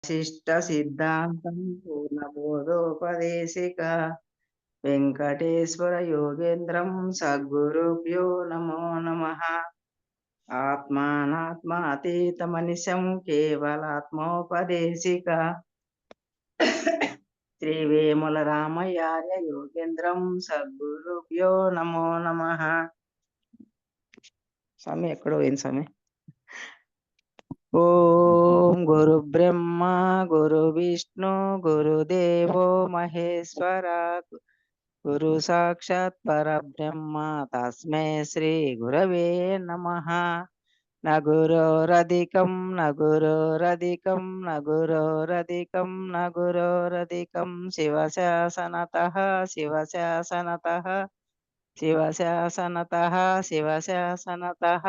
శిష్ట సిద్ధాంతం పూర్ణబోధోపదేశిక వెంకటేశ్వర యోగేంద్రం సద్గురుభ్యో నమో నమః. ఆత్మానాత్మాతీతమనిశం కేవలాత్మోపదేశిక శ్రీ వేముల రామయార్య యోగేంద్రం సద్గురుభ్యో నమో నమః. స్వామి ఎక్కడో పోయింది స్వామి. ఓం గురు బ్రహ్మ గురు విష్ణు గురుదేవో మహేశ్వర గురు సాక్షాత్ పరబ్రహ్మ తస్మై శ్రీ గురవే నమః. న గురోరధికం న గురోరధికం న గురోరధికం న గురోరధికం శివశాసనతః శివశాసనతః శివశాసనతః శివశాసనతః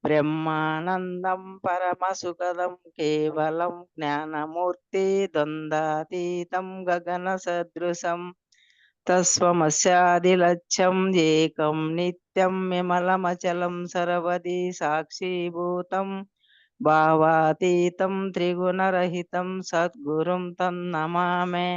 బ్రహ్మానందం పరమసుఖదం కేవలం జ్ఞానమూర్తి ద్వంద్వాతీతం గగన సదృశం తస్వమస్యాదిలక్ష్యం ఏకం నిత్యం విమలమచలం సర్వది సాక్షిభూతం భావాతీతం త్రిగుణరహితం సద్గురుం తన్నమామి.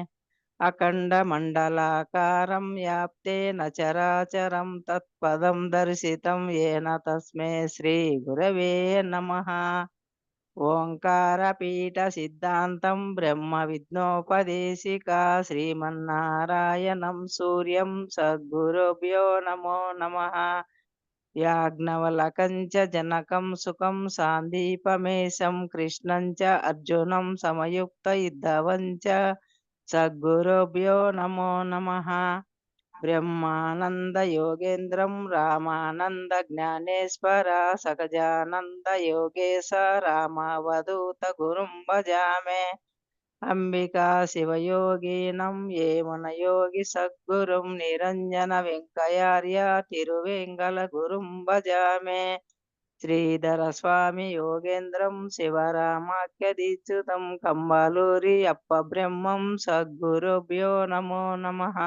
అఖండ మండలాకారం వ్యాప్తేన చరాచరం తత్పదం దర్శితం ఏన తస్మై శ్రీ గురవే నమః. ఓంకారపీఠ సిద్ధాంతం బ్రహ్మ విద్నోపదేశిక శ్రీమన్నారాయణం సూర్యం సద్గురుభ్యో నమో నమః. యాజ్ఞవల్క్యం చ జనకం సుఖం సాందీపమేశం కృష్ణం చ అర్జునం సమయుక్త యుద్ధవం చ సద్గురుభ్యో నమో నమః. బ్రహ్మానంద యోగేంద్రం రామానంద జ్ఞానేశ్వర సగజానంద యోగేశ రామావధూత గురుం భజామి. అంబికా శివయోగీనం ఏమన యోగి సద్గురుం నిరంజన వెంకయార్య తిరువేంగల గురుం భజామి. శ్రీధర స్వామి యోగేంద్రం శివరామాఖ్యదీక్షితం కంబాలూరి అప్ప బ్రహ్మం సద్గురుభ్యో నమో నమః.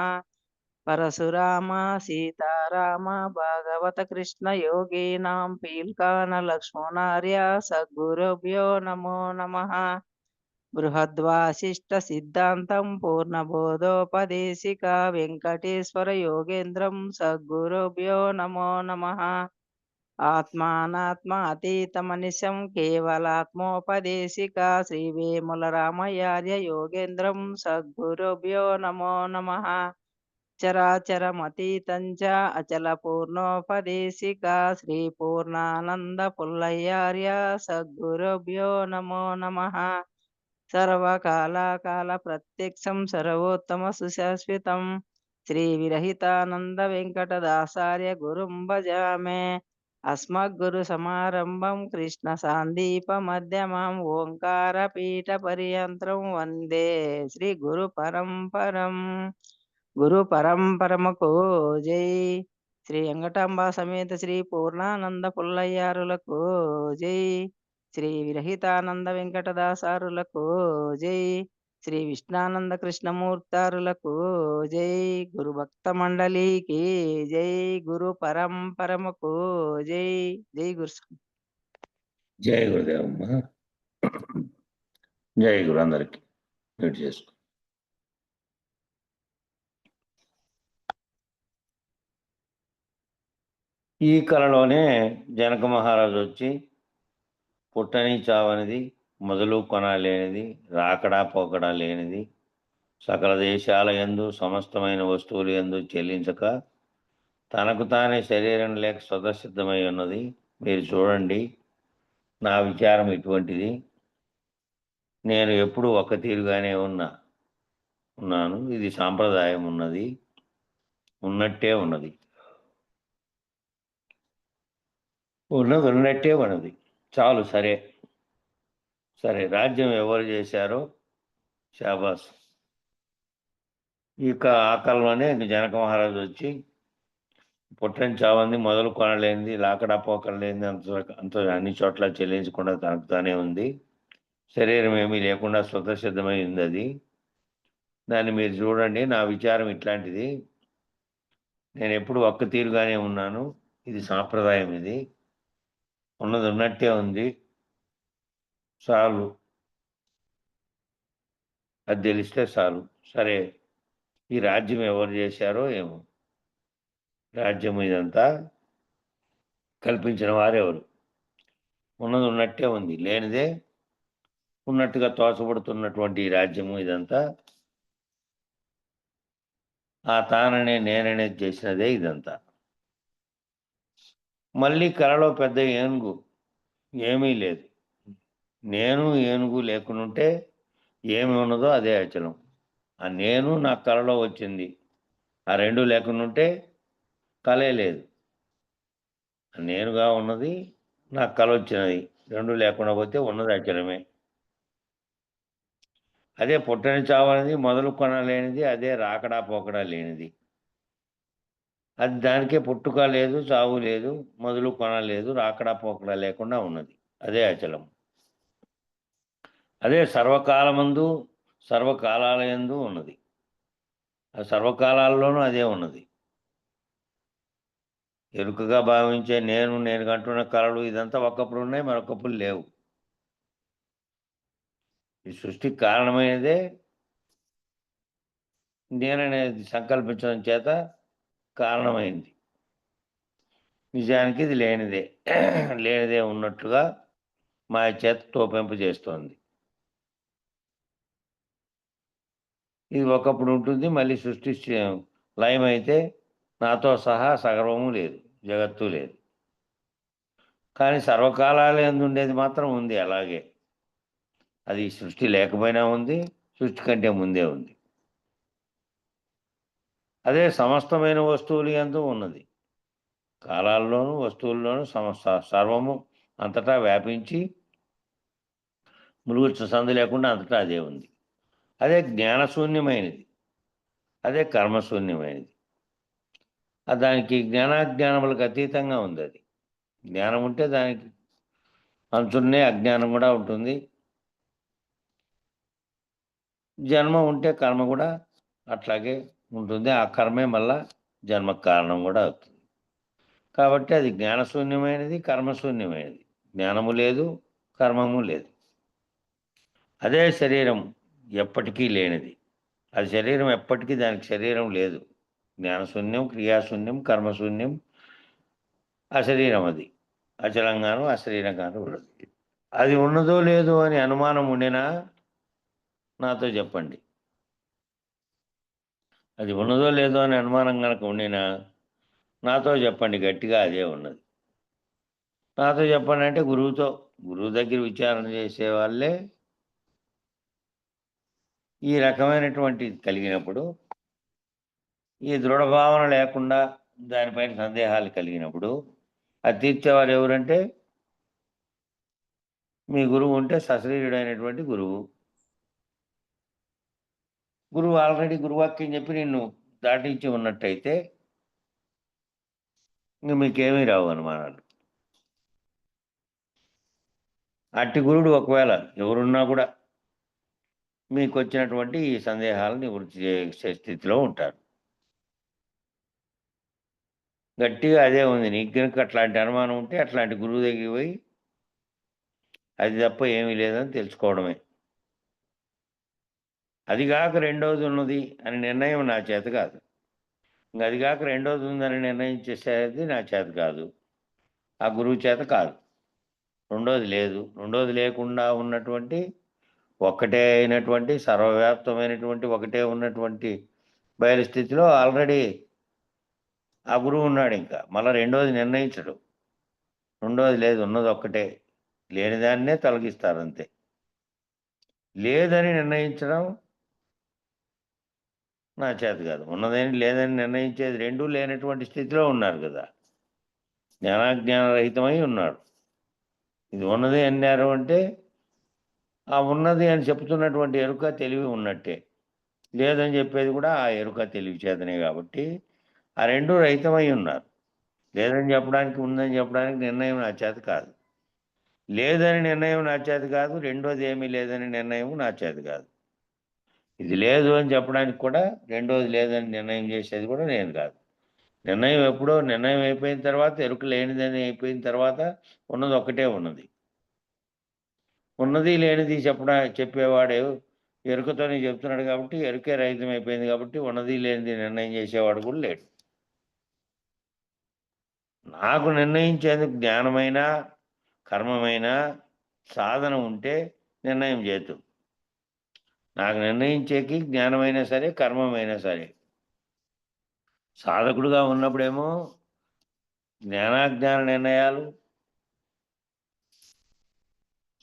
పరశురామ సీతారామ భాగవత కృష్ణ యోగీనాం పీల్కాన లక్ష్మణార్య సద్గురుభ్యో నమో నమః. బృహద్వాసిష్ట సిద్ధాంతం పూర్ణబోధోపదేశిక వెంకటేశ్వర యోగేంద్రం సద్గురుభ్యో నమో నమః. ఆత్మానాత్మ అతీతమనిశం కేవలాత్మోపదేశిక శ్రీ వేముల రామయార్య యోగేంద్రం సద్గురుభ్యో నమో నమః. చరాచరమతీతం చ అచల పూర్ణోపదేశిక శ్రీ పూర్ణానంద పుల్లయ్యార్య సద్గురుభ్యో నమో నమః. సర్వకాళకాల ప్రత్యక్షం సర్వోత్తమ సుశాశ్వతం శ్రీ విరహితానంద వెంకటదాసార్య గురుం భజామి. అస్మద్గురు సమారంభం కృష్ణ సాందీప మధ్యమం ఓంకారపీఠ పర్యంతం వందే శ్రీ గురు పరంపరం. గురు పరంపరమకు జై. శ్రీ వెంకటాంబ సమేత శ్రీ పూర్ణానంద పుల్లయ్యారులకు జై. శ్రీ విరహితానంద వెంకటదాసారులకు జై. శ్రీ విష్ణానంద కృష్ణమూర్తారులకు జై. గురు భక్త మండలికి జై. గురు పరంపరమకు జై. జై గురు. జై గురుదేవమ్మ. జై గురు. అందరికి మ్యూట్ చేసుకో. ఈ కళలోనే జనక మహారాజు వచ్చి పుట్టని చావనిది మొదలు కొనలేనిది రాకడా పోకడా లేనిది సకల దేశాల యందు సమస్తమైన వస్తువులు యందు చెల్లించక తనకు తానే శరీరం లేక స్వతసిద్ధమై ఉన్నది. మీరు చూడండి, నా విచారం ఇటువంటిది. నేను ఎప్పుడు ఒక్క తీరుగానే ఉన్నాను. ఇది సాంప్రదాయం ఉన్నది, ఉన్నట్టే ఉన్నది, ఉన్నట్టే ఉన్నది. చాలు, సరే. రాజ్యం ఎవరు చేశారో శాబాస్. ఇక ఆ కాలంలోనే జనక మహారాజు వచ్చి పుట్టని చావంది మొదలు కొనలేనిది లాకడా పోకలేనిది అంత అన్ని చోట్ల చెల్లించకుండా తనకు తానే ఉంది. శరీరం ఏమీ లేకుండా స్వతసిద్ధమై ఉంది అది. దాన్ని మీరు చూడండి. నా విచారం ఇట్లాంటిది. నేను ఎప్పుడు ఒక్క తీరుగానే ఉన్నాను. ఇది సాంప్రదాయం. ఇది ఉన్నది ఉన్నట్టే ఉంది. చాలు. అది తెలిస్తే చాలు. సరే, ఈ రాజ్యం ఎవరు చేశారో ఏమో, రాజ్యం ఇదంతా కల్పించిన వారెవరు? ఉన్నది ఉన్నట్టే ఉంది, లేనిదే ఉన్నట్టుగా తోచబడుతున్నటువంటి ఈ రాజ్యము ఇదంతా ఆ తాననే నేననేది చేసినదే ఇదంతా. మళ్ళీ కలలో పెద్ద ఏనుగు ఏమీ లేదు. నేను ఏనుగు లేకునుంటే ఏమి ఉన్నదో అదే అచలం. ఆ నేను నా కలలో వచ్చింది. ఆ 2 లేకునుంటే కలే లేదు. నేనుగా ఉన్నది, నాకు కలొచ్చినది. 2 లేకుండా పోతే ఉన్నది అచలమే. అదే పుట్టని చావనిది, మొదలు కొనలేనిది, అదే రాకడా పోకడా లేనిది. అది దానికే పుట్టుక లేదు, చావు లేదు, మొదలు కొన లేదు, రాకడా పోకడా లేకుండా ఉన్నది. అదే అచలం. అదే సర్వకాలమందు, సర్వకాలాలయందు ఉన్నది. ఆ సర్వకాలాల్లోనూ అదే ఉన్నది. ఎరుకగా భావించే నేను కంటున్న కలలు ఇదంతా ఒకప్పుడు ఉన్నాయి, మరొకప్పుడు లేవు. ఈ సృష్టికి కారణమైనదే నేననేది సంకల్పించడం చేత కారణమైంది. నిజానికి ఇది లేనిదే. లేనిదే ఉన్నట్లుగా మాయ చేత తోపింపు చేస్తోంది. ఇది ఒకప్పుడు ఉంటుంది, మళ్ళీ సృష్టి లయమైతే నాతో సహా సగర్వము లేదు, జగత్తు లేదు. కానీ సర్వకాలాలందు ఉండేది మాత్రం ఉంది అలాగే. అది సృష్టి లేకపోయినా ఉంది, సృష్టి కంటే ముందే ఉంది. అదే సమస్తమైన వస్తువులు యందు ఉన్నది. కాలాల్లోనూ, వస్తువుల్లోనూ సర్వము అంతటా వ్యాపించి ములుగు సందు లేకుండా అంతటా అదే ఉంది. అదే జ్ఞానశూన్యమైనది. అదే కర్మశూన్యమైనది. దానికి జ్ఞానాజ్ఞానములకు అతీతంగా ఉంది అది. జ్ఞానం ఉంటే దానికి అంచున్నే అజ్ఞానం కూడా ఉంటుంది. జన్మ ఉంటే కర్మ కూడా అట్లాగే ఉంటుంది. ఆ కర్మే మళ్ళా జన్మకు కారణం కూడా అవుతుంది. కాబట్టి అది జ్ఞానశూన్యమైనది, కర్మశూన్యమైనది. జ్ఞానము లేదు, కర్మము లేదు. అదే శరీరం ఎప్పటికీ లేనిది. అది శరీరం ఎప్పటికీ దానికి శరీరం లేదు. జ్ఞానశూన్యం, క్రియాశూన్యం, కర్మశూన్యం, అశరీరం అది. అచలంగాను, అశరీరంగాను ఉన్నది. అది ఉన్నదో లేదో అని అనుమానం ఉండినా నాతో చెప్పండి. అది ఉన్నదో లేదో అని అనుమానం గనక ఉండినా నాతో చెప్పండి, గట్టిగా అదే ఉన్నది. నాతో చెప్పండి అంటే గురువు దగ్గర విచారణ చేసే వాళ్ళే ఈ రకమైనటువంటిది కలిగినప్పుడు, ఈ దృఢ భావన లేకుండా దానిపైన సందేహాలు కలిగినప్పుడు అది తీర్చేవారు ఎవరంటే మీ గురువు ఉంటే సశరీరుడైనటువంటి గురువు. గురువు ఆల్రెడీ గురువాక్యం చెప్పి నిన్ను దాటించి ఉన్నట్టయితే ఇంక మీకేమీ రావు అనుమానాలు. అట్టి గురుడు ఒకవేళ ఎవరున్నా కూడా మీకొచ్చినటువంటి ఈ సందేహాలను నివృత్తి చేసే స్థితిలో ఉంటారు. గట్టిగా అదే ఉంది. నీకు గనుక అట్లాంటి అనుమానం ఉంటే అట్లాంటి గురువు దగ్గరికి పోయి అది తప్ప ఏమీ లేదని తెలుసుకోవడమే. అది గాక రెండోది ఉన్నది అని నిర్ణయం నా చేత కాదు. ఇంక అది గాక రెండోది ఉందని నిర్ణయం చేసేది నా చేత కాదు. ఆ గురువు చేత కాదు. రెండోది లేదు. రెండోది లేకుండా ఉన్నటువంటి ఒక్కటే అయినటువంటి సర్వవ్యాప్తమైనటువంటి ఒకటే ఉన్నటువంటి బయలు స్థితిలో ఆల్రెడీ ఆ గురువు ఉన్నాడింకా. మళ్ళా రెండోది నిర్ణయించడు. రెండోది లేదు. ఉన్నది ఒక్కటే. లేని దాన్నే తొలగిస్తారంతే. లేదని నిర్ణయించడం నా చేత కాదు. ఉన్నదని లేదని నిర్ణయించేది 2 లేనటువంటి స్థితిలో ఉన్నారు గదా! జ్ఞానాజ్ఞాన రహితమై ఉన్నాడు. ఇది ఉన్నది అన్నారు అంటే, ఆ ఉన్నది అని చెప్తున్నటువంటి ఎరుక, తెలివి ఉన్నట్టే. లేదని చెప్పేది కూడా ఆ ఎరుక, తెలివి చేతనే గాబట్టి, ఆ 2 రహితమై ఉన్నారు. లేదని చెప్పడానికి, ఉందని చెప్పడానికి నిర్ణయం నా చేత కాదు. లేదని నిర్ణయం నా చేత కాదు. రెండోది ఏమీ లేదని నిర్ణయం నా చేత కాదు. ఇది లేదు అని చెప్పడానికి కూడా, రెండోది లేదని నిర్ణయం చేసేది కూడా నేను కాదు. నిర్ణయం ఎప్పుడో నిర్ణయం అయిపోయిన తర్వాత, ఎరుక లేనిదని అయిపోయిన తర్వాత ఉన్నది ఒక్కటే ఉన్నది. ఉన్నది లేనిది చెప్పేవాడు ఎరుకతోనే చెప్తున్నాడు కాబట్టి ఎరుకే రహితం అయిపోయింది కాబట్టి ఉన్నది లేనిది నిర్ణయం చేసేవాడు కూడా లేడు. నాకు నిర్ణయించేందుకు జ్ఞానమైన కర్మమైన సాధన ఉంటే నిర్ణయం చేద్దు. నాకు నిర్ణయించేకి జ్ఞానమైనా సరే కర్మమైనా సరే. సాధకుడుగా ఉన్నప్పుడేమో జ్ఞానాజ్ఞాన నిర్ణయాలు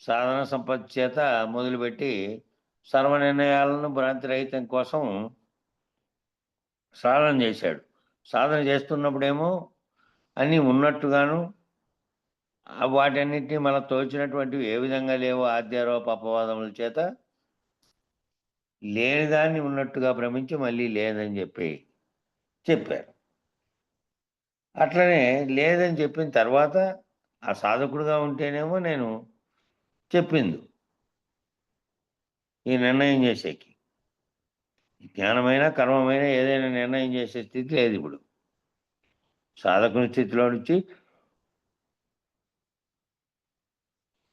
సాధన సంపత్తి చేత మొదలుపెట్టి సర్వ నిర్ణయాలను భ్రాంతిరహితం కోసం సాధన చేశాడు. సాధన చేస్తున్నప్పుడేమో అన్నీ ఉన్నట్టుగాను వాటన్నిటిని మనకు తోచినటువంటివి ఏ విధంగా లేవో ఆద్యారోప అపవాదముల చేత లేనిదాన్ని ఉన్నట్టుగా భ్రమించి మళ్ళీ లేదని చెప్పారు. అట్లనే లేదని చెప్పిన తర్వాత ఆ సాధకుడుగా ఉంటేనేమో నేను చెప్పింది ఈ నిర్ణయం చేసేకి. జ్ఞానమైన కర్మమైన ఏదైనా నిర్ణయం చేసే స్థితి లేదు ఇప్పుడు. సాధకుని స్థితిలో నుంచి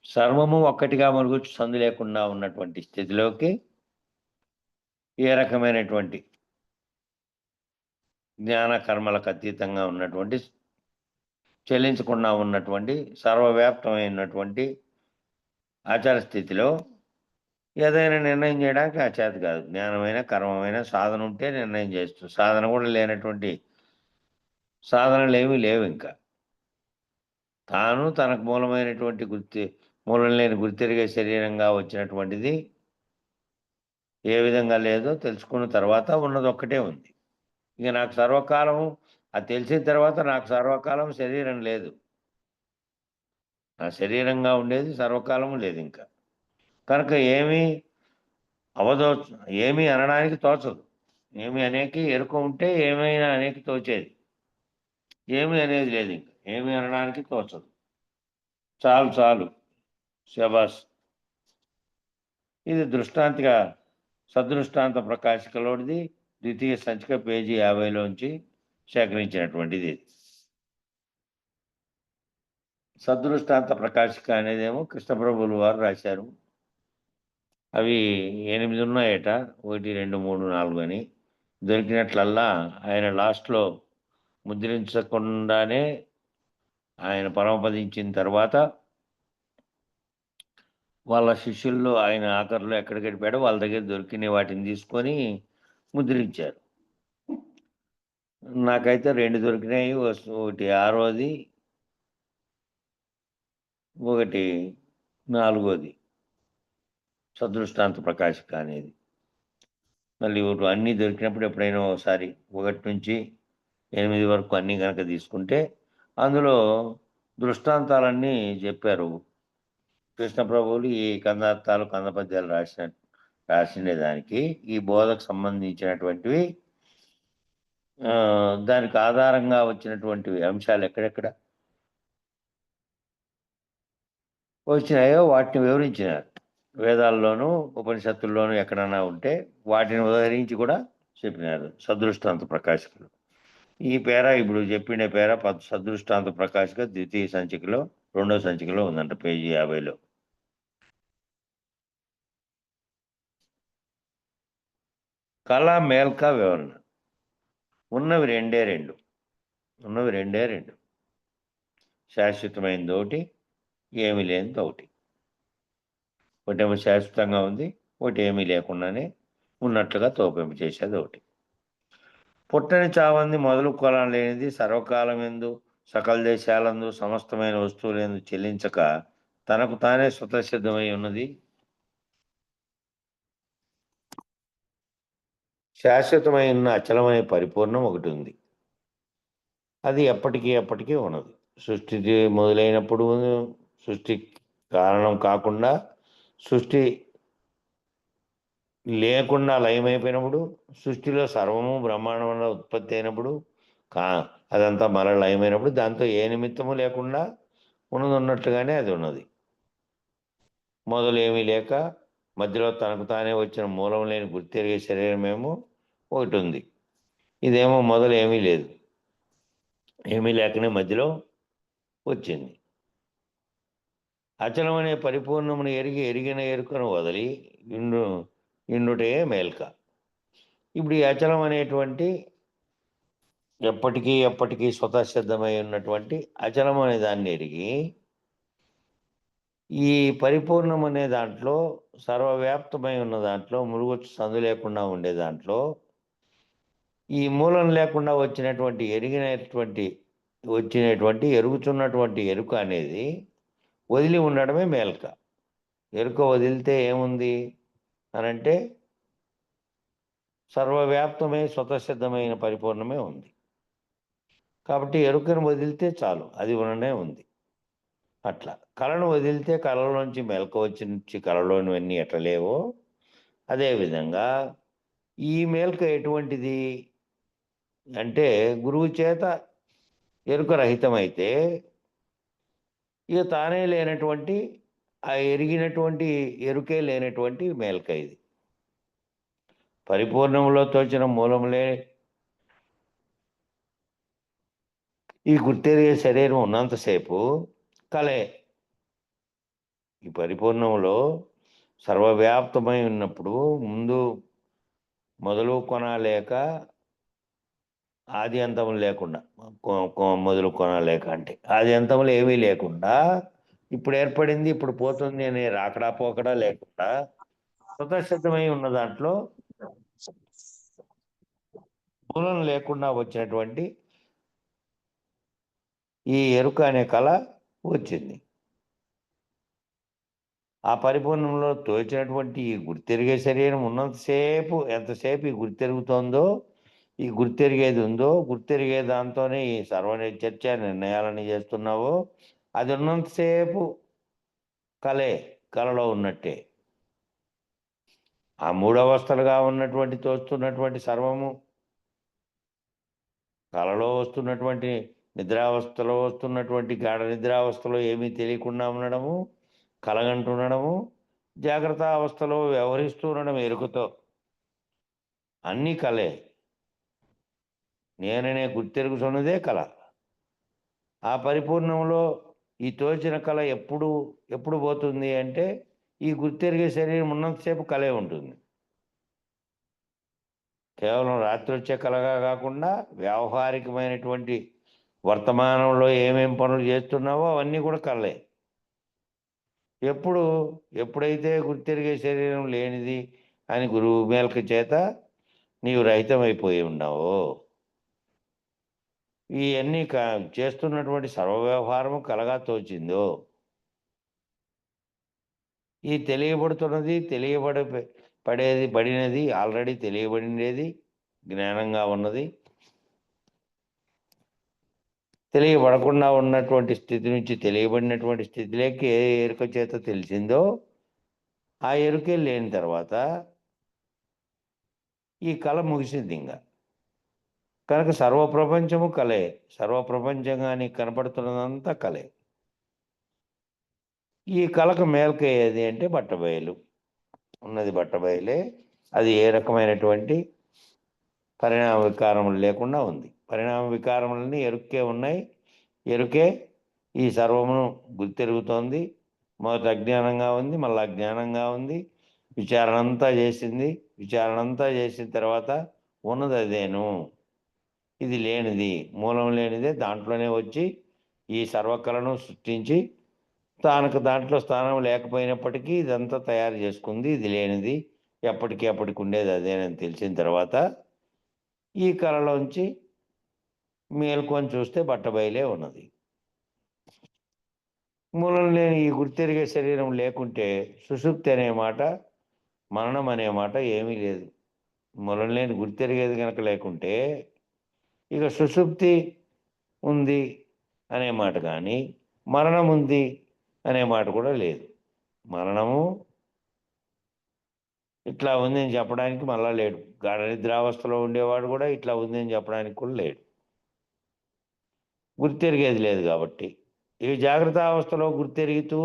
సర్వము ఒక్కటిగా మరుగుచ్చు సందు లేకుండా ఉన్నటువంటి స్థితిలోకి ఏ రకమైనటువంటి జ్ఞాన కర్మలకు అతీతంగా ఉన్నటువంటి చెల్లించకుండా ఉన్నటువంటి సర్వవ్యాప్తమైనటువంటి ఆచార స్థితిలో ఏదైనా నిర్ణయం చేయడానికి ఆ చేత కాదు. జ్ఞానమైన కర్మమైన సాధన ఉంటే నిర్ణయం చేస్తుంది. సాధన కూడా లేనటువంటి సాధనలు ఏమీ లేవు ఇంకా. తాను తనకు మూలమైనటువంటి మూలం లేని గుర్తెరిగే శరీరంగా వచ్చినటువంటిది ఏ విధంగా లేదో తెలుసుకున్న తర్వాత ఉన్నది ఒక్కటే ఉంది. ఇక నాకు సర్వకాలము అది తెలిసిన తర్వాత నాకు సర్వకాలం శరీరం లేదు. నా శరీరంగా ఉండేది సర్వకాలము లేదు ఇంకా. కనుక ఏమీ అనడానికి తోచదు. ఏమి అనేకి ఎరుక ఉంటే ఏమైనా అనేకి తోచేది. ఏమి అనేది లేదు ఇంకా. ఏమి అనడానికి తోచదు. చాలు శబాస్. ఇది దృష్టాంతిగా సదృష్టాంత ప్రకాశికలోనిది ద్వితీయ సంచిక పేజీ 50లోంచి సేకరించినటువంటిది. సదృష్టాంత ప్రకాశిక అనేదేమో కృష్ణప్రభువులు వారు రాశారు. అవి 8 ఉన్నాయట. 1, 2, 3, 4 అని. దొరికినట్లల్లా ఆయన లాస్ట్‌లో ముద్రించకుండానే ఆయన పరమపదించిన తర్వాత వాళ్ళ శిష్యుల్లో ఆయన ఆఖరిలో ఎక్కడికి వెళ్ళిపోయాడో వాళ్ళ దగ్గర దొరికిన వాటిని తీసుకొని ముద్రించారు. నాకైతే 2 దొరికినాయి. ఒకటి 6వది, ఒకటి 4వది. సదృష్టాంత ప్రకాశిక అనేది. మళ్ళీ అన్నీ దొరికినప్పుడు ఎప్పుడైనా ఒకసారి 1 నుంచి 8 వరకు అన్నీ గనక తీసుకుంటే అందులో దృష్టాంతాలన్నీ చెప్పారు. కృష్ణప్రభువులు ఈ కందార్థాలు, కందపద్యాలు రాసిండేదానికి ఈ బోధకు సంబంధించినటువంటివి దానికి ఆధారంగా వచ్చినటువంటివి అంశాలు ఎక్కడెక్కడ వచ్చినాయో వాటిని వివరించినారు. వేదాల్లోనూ ఉపనిషత్తుల్లోనూ ఎక్కడన్నా ఉంటే వాటిని ఉదహరించి కూడా చెప్పినారు సదృష్టాంత ప్రకాశికలు. ఈ పేర ఇప్పుడు చెప్పిన పేర సదృష్టాంత ప్రకాశిక ద్వితీయ సంచికలో 2వ సంచికలో ఉందంట, పేజీ 50లో. కళ మేల్క వివరణ. ఉన్నవి రెండే రెండు. శాశ్వతమైనది ఒకటి, ఏమీ లేనిది ఒకటి. ఒకటేమో శాశ్వతంగా ఉంది, ఒకటి ఏమీ లేకుండానే ఉన్నట్లుగా తోపింపు చేసేది ఒకటి. పుట్టని చావంది మొదలు కొలం లేనిది సర్వకాలం ఎందు సకల దేశాలందు సమస్తమైన వస్తువులందు చెల్లించక తనకు తానే స్వతసిద్ధమై ఉన్నది శాశ్వతమై ఉన్న అచలమనే పరిపూర్ణం ఒకటి ఉంది. అది ఎప్పటికీ ఉన్నది. సృష్టి మొదలైనప్పుడు సృష్టి కారణం కాకుండా, సృష్టి లేకుండా లయమైపోయినప్పుడు, సృష్టిలో సర్వము బ్రహ్మాండంలో ఉత్పత్తి అయినప్పుడు, అదంతా మరల లయమైనప్పుడు దాంతో ఏ నిమిత్తము లేకుండా ఉన్నట్లుగానే అది ఉన్నది. మొదలు ఏమీ లేక మధ్యలో తనకు తానే వచ్చిన మూలం లేని గుర్తెరిగే శరీరమేమో ఒకటి ఉంది. ఇదేమో మొదలు ఏమీ లేదు, ఏమీ లేకనే మధ్యలో వచ్చింది. అచలమనే పరిపూర్ణమును ఎరిగిన ఎరుకను వదిలి ఇండుటే మేల్క. ఇప్పుడు ఈ అచలం అనేటువంటి ఎప్పటికీ స్వతసిద్ధమై ఉన్నటువంటి అచలం అనే దాన్ని ఎరిగి ఈ పరిపూర్ణం అనే దాంట్లో సర్వవ్యాప్తమై ఉన్న దాంట్లో మురుగొచ్చు సందు లేకుండా ఉండే దాంట్లో ఈ మూలం లేకుండా వచ్చినటువంటి ఎరుగుతున్నటువంటి ఎరుక అనేది వదిలి ఉండడమే మేల్క. ఎరుక వదిలితే ఏముంది అనంటే సర్వవ్యాప్తమై స్వతసిద్ధమైన పరిపూర్ణమే ఉంది. కాబట్టి ఎరుకను వదిలితే చాలు, అది ఉండనే ఉంది. అట్లా కళను వదిలితే కళలోంచి మెలక వచ్చి కళలోనివన్నీ ఎట్లా లేవో అదేవిధంగా ఈ మేల్క ఎటువంటిది అంటే గురువు చేత ఎరుక రహితమైతే ఇక తానే లేనటువంటి ఆ ఎరిగినటువంటి ఎరుకే లేనటువంటి మేల్క ఇది. పరిపూర్ణంలో తోచిన మూలములే ఈ గుర్తెరిగే శరీరం ఉన్నంతసేపు కలే. ఈ పరిపూర్ణంలో సర్వవ్యాప్తమై ఉన్నప్పుడు ముందు మొదలు కొన లేక ఆది అంతములు లేకుండా మొదలు కొన లేక అంటే ఆది అంతములు ఏమీ లేకుండా ఇప్పుడు ఏర్పడింది ఇప్పుడు పోతుంది అనే రాకడా పోకడా లేకుండా స్వతసిద్ధమై ఉన్న దాంట్లో మూలం లేకుండా వచ్చినటువంటి ఈ ఎరుక అనే కళ వచ్చింది. ఆ పరిపూర్ణంలో తోచినటువంటి ఈ గుర్తెరిగే శరీరం ఉన్నంతసేపు ఎంతసేపు ఈ గుర్తెరుగుతోందో, ఈ గుర్తెరిగేది ఉందో, గుర్తెరిగే దాంతోనే ఈ చర్చ నిర్ణయాలని చేస్తున్నావో అది ఉన్నంతసేపు కళలో ఉన్నట్టే. ఆ మూడవస్థలుగా ఉన్నటువంటి తోస్తున్నటువంటి సర్వము కళలో వస్తున్నటువంటి నిద్రావస్థలో వస్తున్నటువంటి గాఢ నిద్రావస్థలో ఏమీ తెలియకుండా ఉండడము, కలగంటుండడము, జాగ్రత్త అవస్థలో వ్యవహరిస్తూ ఉండడం ఎరుకతో అన్నీ కలే. నేననే గుర్తెరుగుతున్నదే కళ. ఆ పరిపూర్ణంలో ఈ తోచిన కళ ఎప్పుడు పోతుంది అంటే ఈ గుర్తెరిగే శరీరం ఉన్నంతసేపు కలే ఉంటుంది. కేవలం రాత్రి వచ్చే కళగా కాకుండా వ్యావహారికమైనటువంటి వర్తమానంలో ఏమేం పనులు చేస్తున్నావో అవన్నీ కూడా కళలే. ఎప్పుడైతే గుర్తెరిగే శరీరం లేనిది అని గురువు మేల్క చేత నీవు రహితమైపోయి ఉన్నావో ఇవన్నీ చేస్తున్నటువంటి సర్వవ్యవహారము కలగా తోచిందో ఈ తెలియబడుతున్నది పడినది ఆల్రెడీ తెలియబడినది జ్ఞానంగా ఉన్నది, తెలియబడకుండా ఉన్నటువంటి స్థితి నుంచి తెలియబడినటువంటి స్థితిలోకి ఏ ఎరుక చేత తెలిసిందో ఆ ఎరుకే లేని తర్వాత ఈ కళ ముగిసింది. ఇంకా కనుక సర్వప్రపంచము కలే. సర్వప్రపంచంగా నీకు కనపడుతున్నదంతా కలే. ఈ కళకు మేల్క ఏది అంటే బట్టబయలు ఉన్నది. బట్టబయలే. అది ఏ రకమైనటువంటి పరిణామ వికారములు లేకుండా ఉంది. పరిణామ వికారములన్నీ ఎరుకే ఉన్నాయి. ఎరుకే ఈ సర్వమును గుర్తెరుగుతోంది. మొదట అజ్ఞానంగా ఉంది, మళ్ళీ అజ్ఞానంగా ఉంది. విచారణ అంతా చేసిన తర్వాత ఉన్నది అదేను, ఇది లేనిది, మూలం లేనిదే దాంట్లోనే వచ్చి ఈ సర్వకళను సృష్టించి దాంట్లో స్థానం లేకపోయినప్పటికీ ఇదంతా తయారు చేసుకుంది. ఇది లేనిది, ఎప్పటికి ఉండేది అదేనని తెలిసిన తర్వాత ఈ కళలోంచి మేల్కొని చూస్తే బట్టబయలే ఉన్నది. మూలం లేని ఈ గుర్తెరిగే శరీరం లేకుంటే సుషుప్తి అనే మాట, మరణం అనే మాట ఏమీ లేదు. మూలం లేని గుర్తెరిగేది కనుక లేకుంటే ఇక సుషుప్తి ఉంది అనే మాట కానీ మరణం ఉంది అనే మాట కూడా లేదు. మరణము ఇట్లా ఉంది అని చెప్పడానికి మళ్ళా లేడు. గాఢ నిద్రావస్థలో ఉండేవాడు కూడా ఇట్లా ఉంది అని చెప్పడానికి కూడా లేడు. గుర్తెరిగేది లేదు కాబట్టి ఈ జాగ్రత్త అవస్థలో గుర్తెరుగుతూ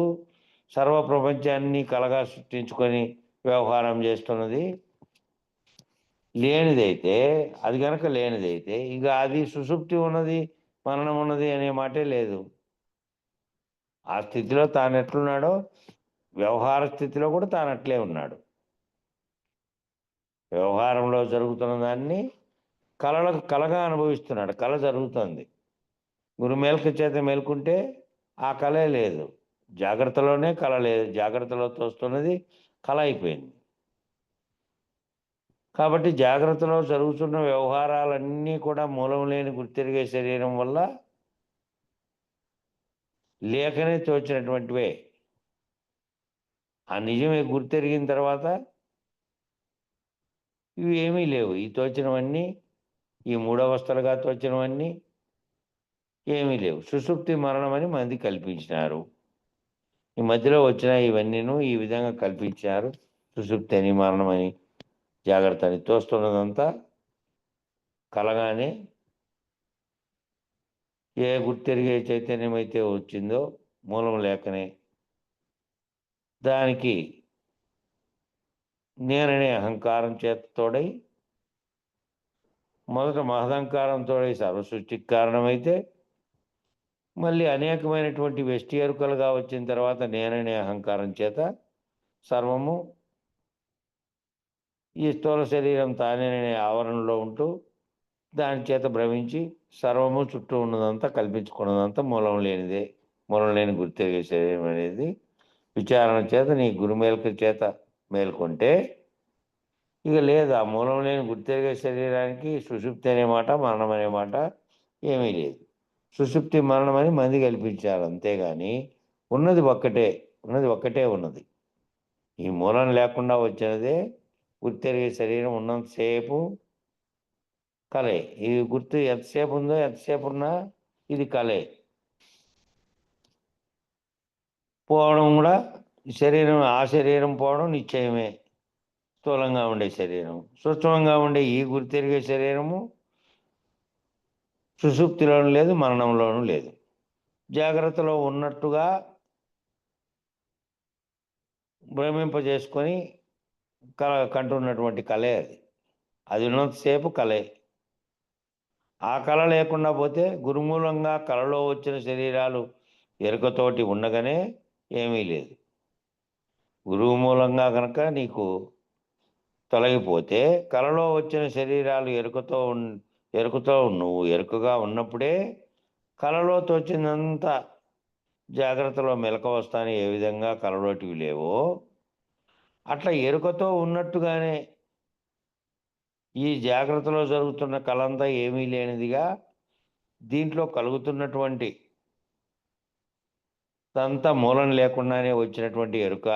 సర్వప్రపంచాన్ని కలగా సృష్టించుకొని వ్యవహారం చేస్తున్నది లేనిదైతే, అది కనుక లేనిదైతే ఇక అది సుషుప్తి ఉన్నది, మరణం ఉన్నది అనే మాటే లేదు. ఆ స్థితిలో తాను ఎట్లున్నాడో వ్యవహార స్థితిలో కూడా తాను అట్లే ఉన్నాడు. వ్యవహారంలో జరుగుతున్న దాన్ని కలగా అనుభవిస్తున్నాడు. కళ జరుగుతుంది. గురుమేల్క చేత మేల్కుంటే ఆ కళే లేదు. జాగ్రత్తలోనే కళ లేదు. జాగ్రత్తలో తోస్తున్నది కళ అయిపోయింది. కాబట్టి జాగ్రత్తలో జరుగుతున్న వ్యవహారాలన్నీ కూడా మూలం లేని గుర్తెరిగే శరీరం వల్ల లేకనే తోచినటువంటివే. ఆ నిజమే గుర్తెరిగిన తర్వాత ఇవి ఏమీ లేవు. ఈ తోచినవన్నీ, ఈ మూడవస్థలుగా తోచినవన్నీ ఏమీ లేవు. సుషుప్తి మరణమని మంది కల్పించినారు. ఈ మధ్యలో వచ్చిన ఇవన్నీను ఈ విధంగా కల్పించారు. సుషుప్తి అని, మరణమని, జాగ్రత్త అని. తోస్తున్నదంతా కలగానే ఏ గుర్తెరిగే చైతన్యం అయితే వచ్చిందో మూలం లేకనే దానికి నేననే అహంకారం చేత తోడై, మొదట మహదహంకారం తోడై సర్వసృష్టికి కారణమైతే, మళ్ళీ అనేకమైనటువంటి వెష్టి ఎరుకలుగా వచ్చిన తర్వాత నేననే అహంకారం చేత సర్వము ఈ స్థూల శరీరం తానేననే ఆవరణలో ఉంటూ దాని చేత భ్రమించి సర్వము చుట్టూ ఉన్నదంతా కల్పించుకున్నదంతా మూలం లేనిదే. మూలం లేని గుర్తెరిగే శరీరం అనేది విచారణ చేత నీ గురుమేల్క చేత మేల్కొంటే ఇక లేదు. ఆ మూలం లేని గుర్తెరిగే శరీరానికి సుషుప్తి అనే మాట, మరణం అనే మాట ఏమీ లేదు. సుషుప్తి మరణమని మంది కల్పించారు. అంతేగాని ఉన్నది ఒక్కటే ఉన్నది. ఈ మూలం లేకుండా వచ్చినదే గుర్తెరిగే శరీరం ఉన్నంతసేపు కలే. ఈ గుర్తు ఎంతసేపు ఉందో, ఎంతసేపు ఉన్నా ఇది కలే. పోవడం కూడా ఆ శరీరం పోవడం నిశ్చయమే. స్థూలంగా ఉండే శరీరం, సూక్ష్మంగా ఉండే ఈ గుర్తెరిగే శరీరము సుషుప్తిలోనూ లేదు, మరణంలోనూ లేదు. జాగ్రత్తలో ఉన్నట్టుగా భ్రమింపజేసుకొని కంటున్నటువంటి కళే అది. అది ఉన్నంతసేపు కళే. ఆ కళ లేకుండా పోతే గురుమూలంగా కళలో వచ్చిన శరీరాలు ఎరుకతోటి ఉండగానే ఏమీ లేదు. గురువు మూలంగా కనుక నీకు తొలగిపోతే కళలో వచ్చిన శరీరాలు ఎరుకతో నువ్వు ఎరుకగా ఉన్నప్పుడే కళలో తోచిందంతా జాగ్రత్తలో మెలక వస్తానే ఏ విధంగా కళలోటివి లేవో అట్లా ఎరుకతో ఉన్నట్టుగానే ఈ జాగ్రత్తలో జరుగుతున్న కళంతా ఏమీ లేనిదిగా దీంట్లో కలుగుతున్నటువంటి అంతా మూలం లేకుండానే వచ్చినటువంటి ఎరుక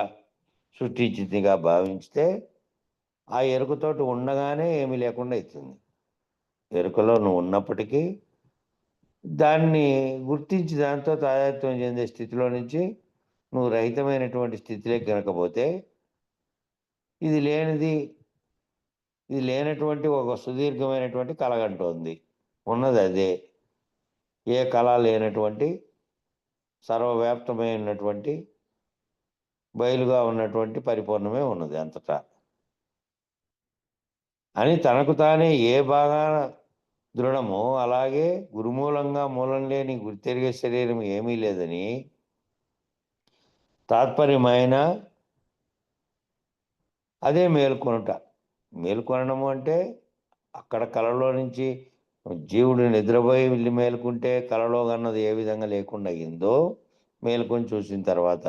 సృష్టించిందిగా భావించితే ఆ ఎరుకతోటి ఉండగానే ఏమీ లేకుండా అవుతుంది. ఎరుకలో నువ్వు ఉన్నప్పటికీ దాన్ని గుర్తించి దాంతో తాదాత్మ్యం చెందే స్థితిలో నుంచి నువ్వు రహితమైనటువంటి స్థితిలోకి కనుకపోతే ఇది లేనటువంటి ఒక సుదీర్ఘమైనటువంటి కలగంటోంది. ఉన్నది అదే. ఏ కళ లేనటువంటి సర్వవ్యాప్తమైనటువంటి బయలుగా ఉన్నటువంటి పరిపూర్ణమే ఉన్నది అంతటా అని తనకు తానే ఏ భాగాన దృఢమో అలాగే గురుమూలంగా మూలం లేని గుర్తెరిగే శరీరం ఏమీ లేదని తాత్పర్యమైన అదే మేల్కొనడము అంటే అక్కడ కళలో నుంచి జీవుడు నిద్రపోయి వెళ్ళి మేలుకుంటే కళలో కన్నది ఏ విధంగా లేకుండా అయిందో మేలుకొని చూసిన తర్వాత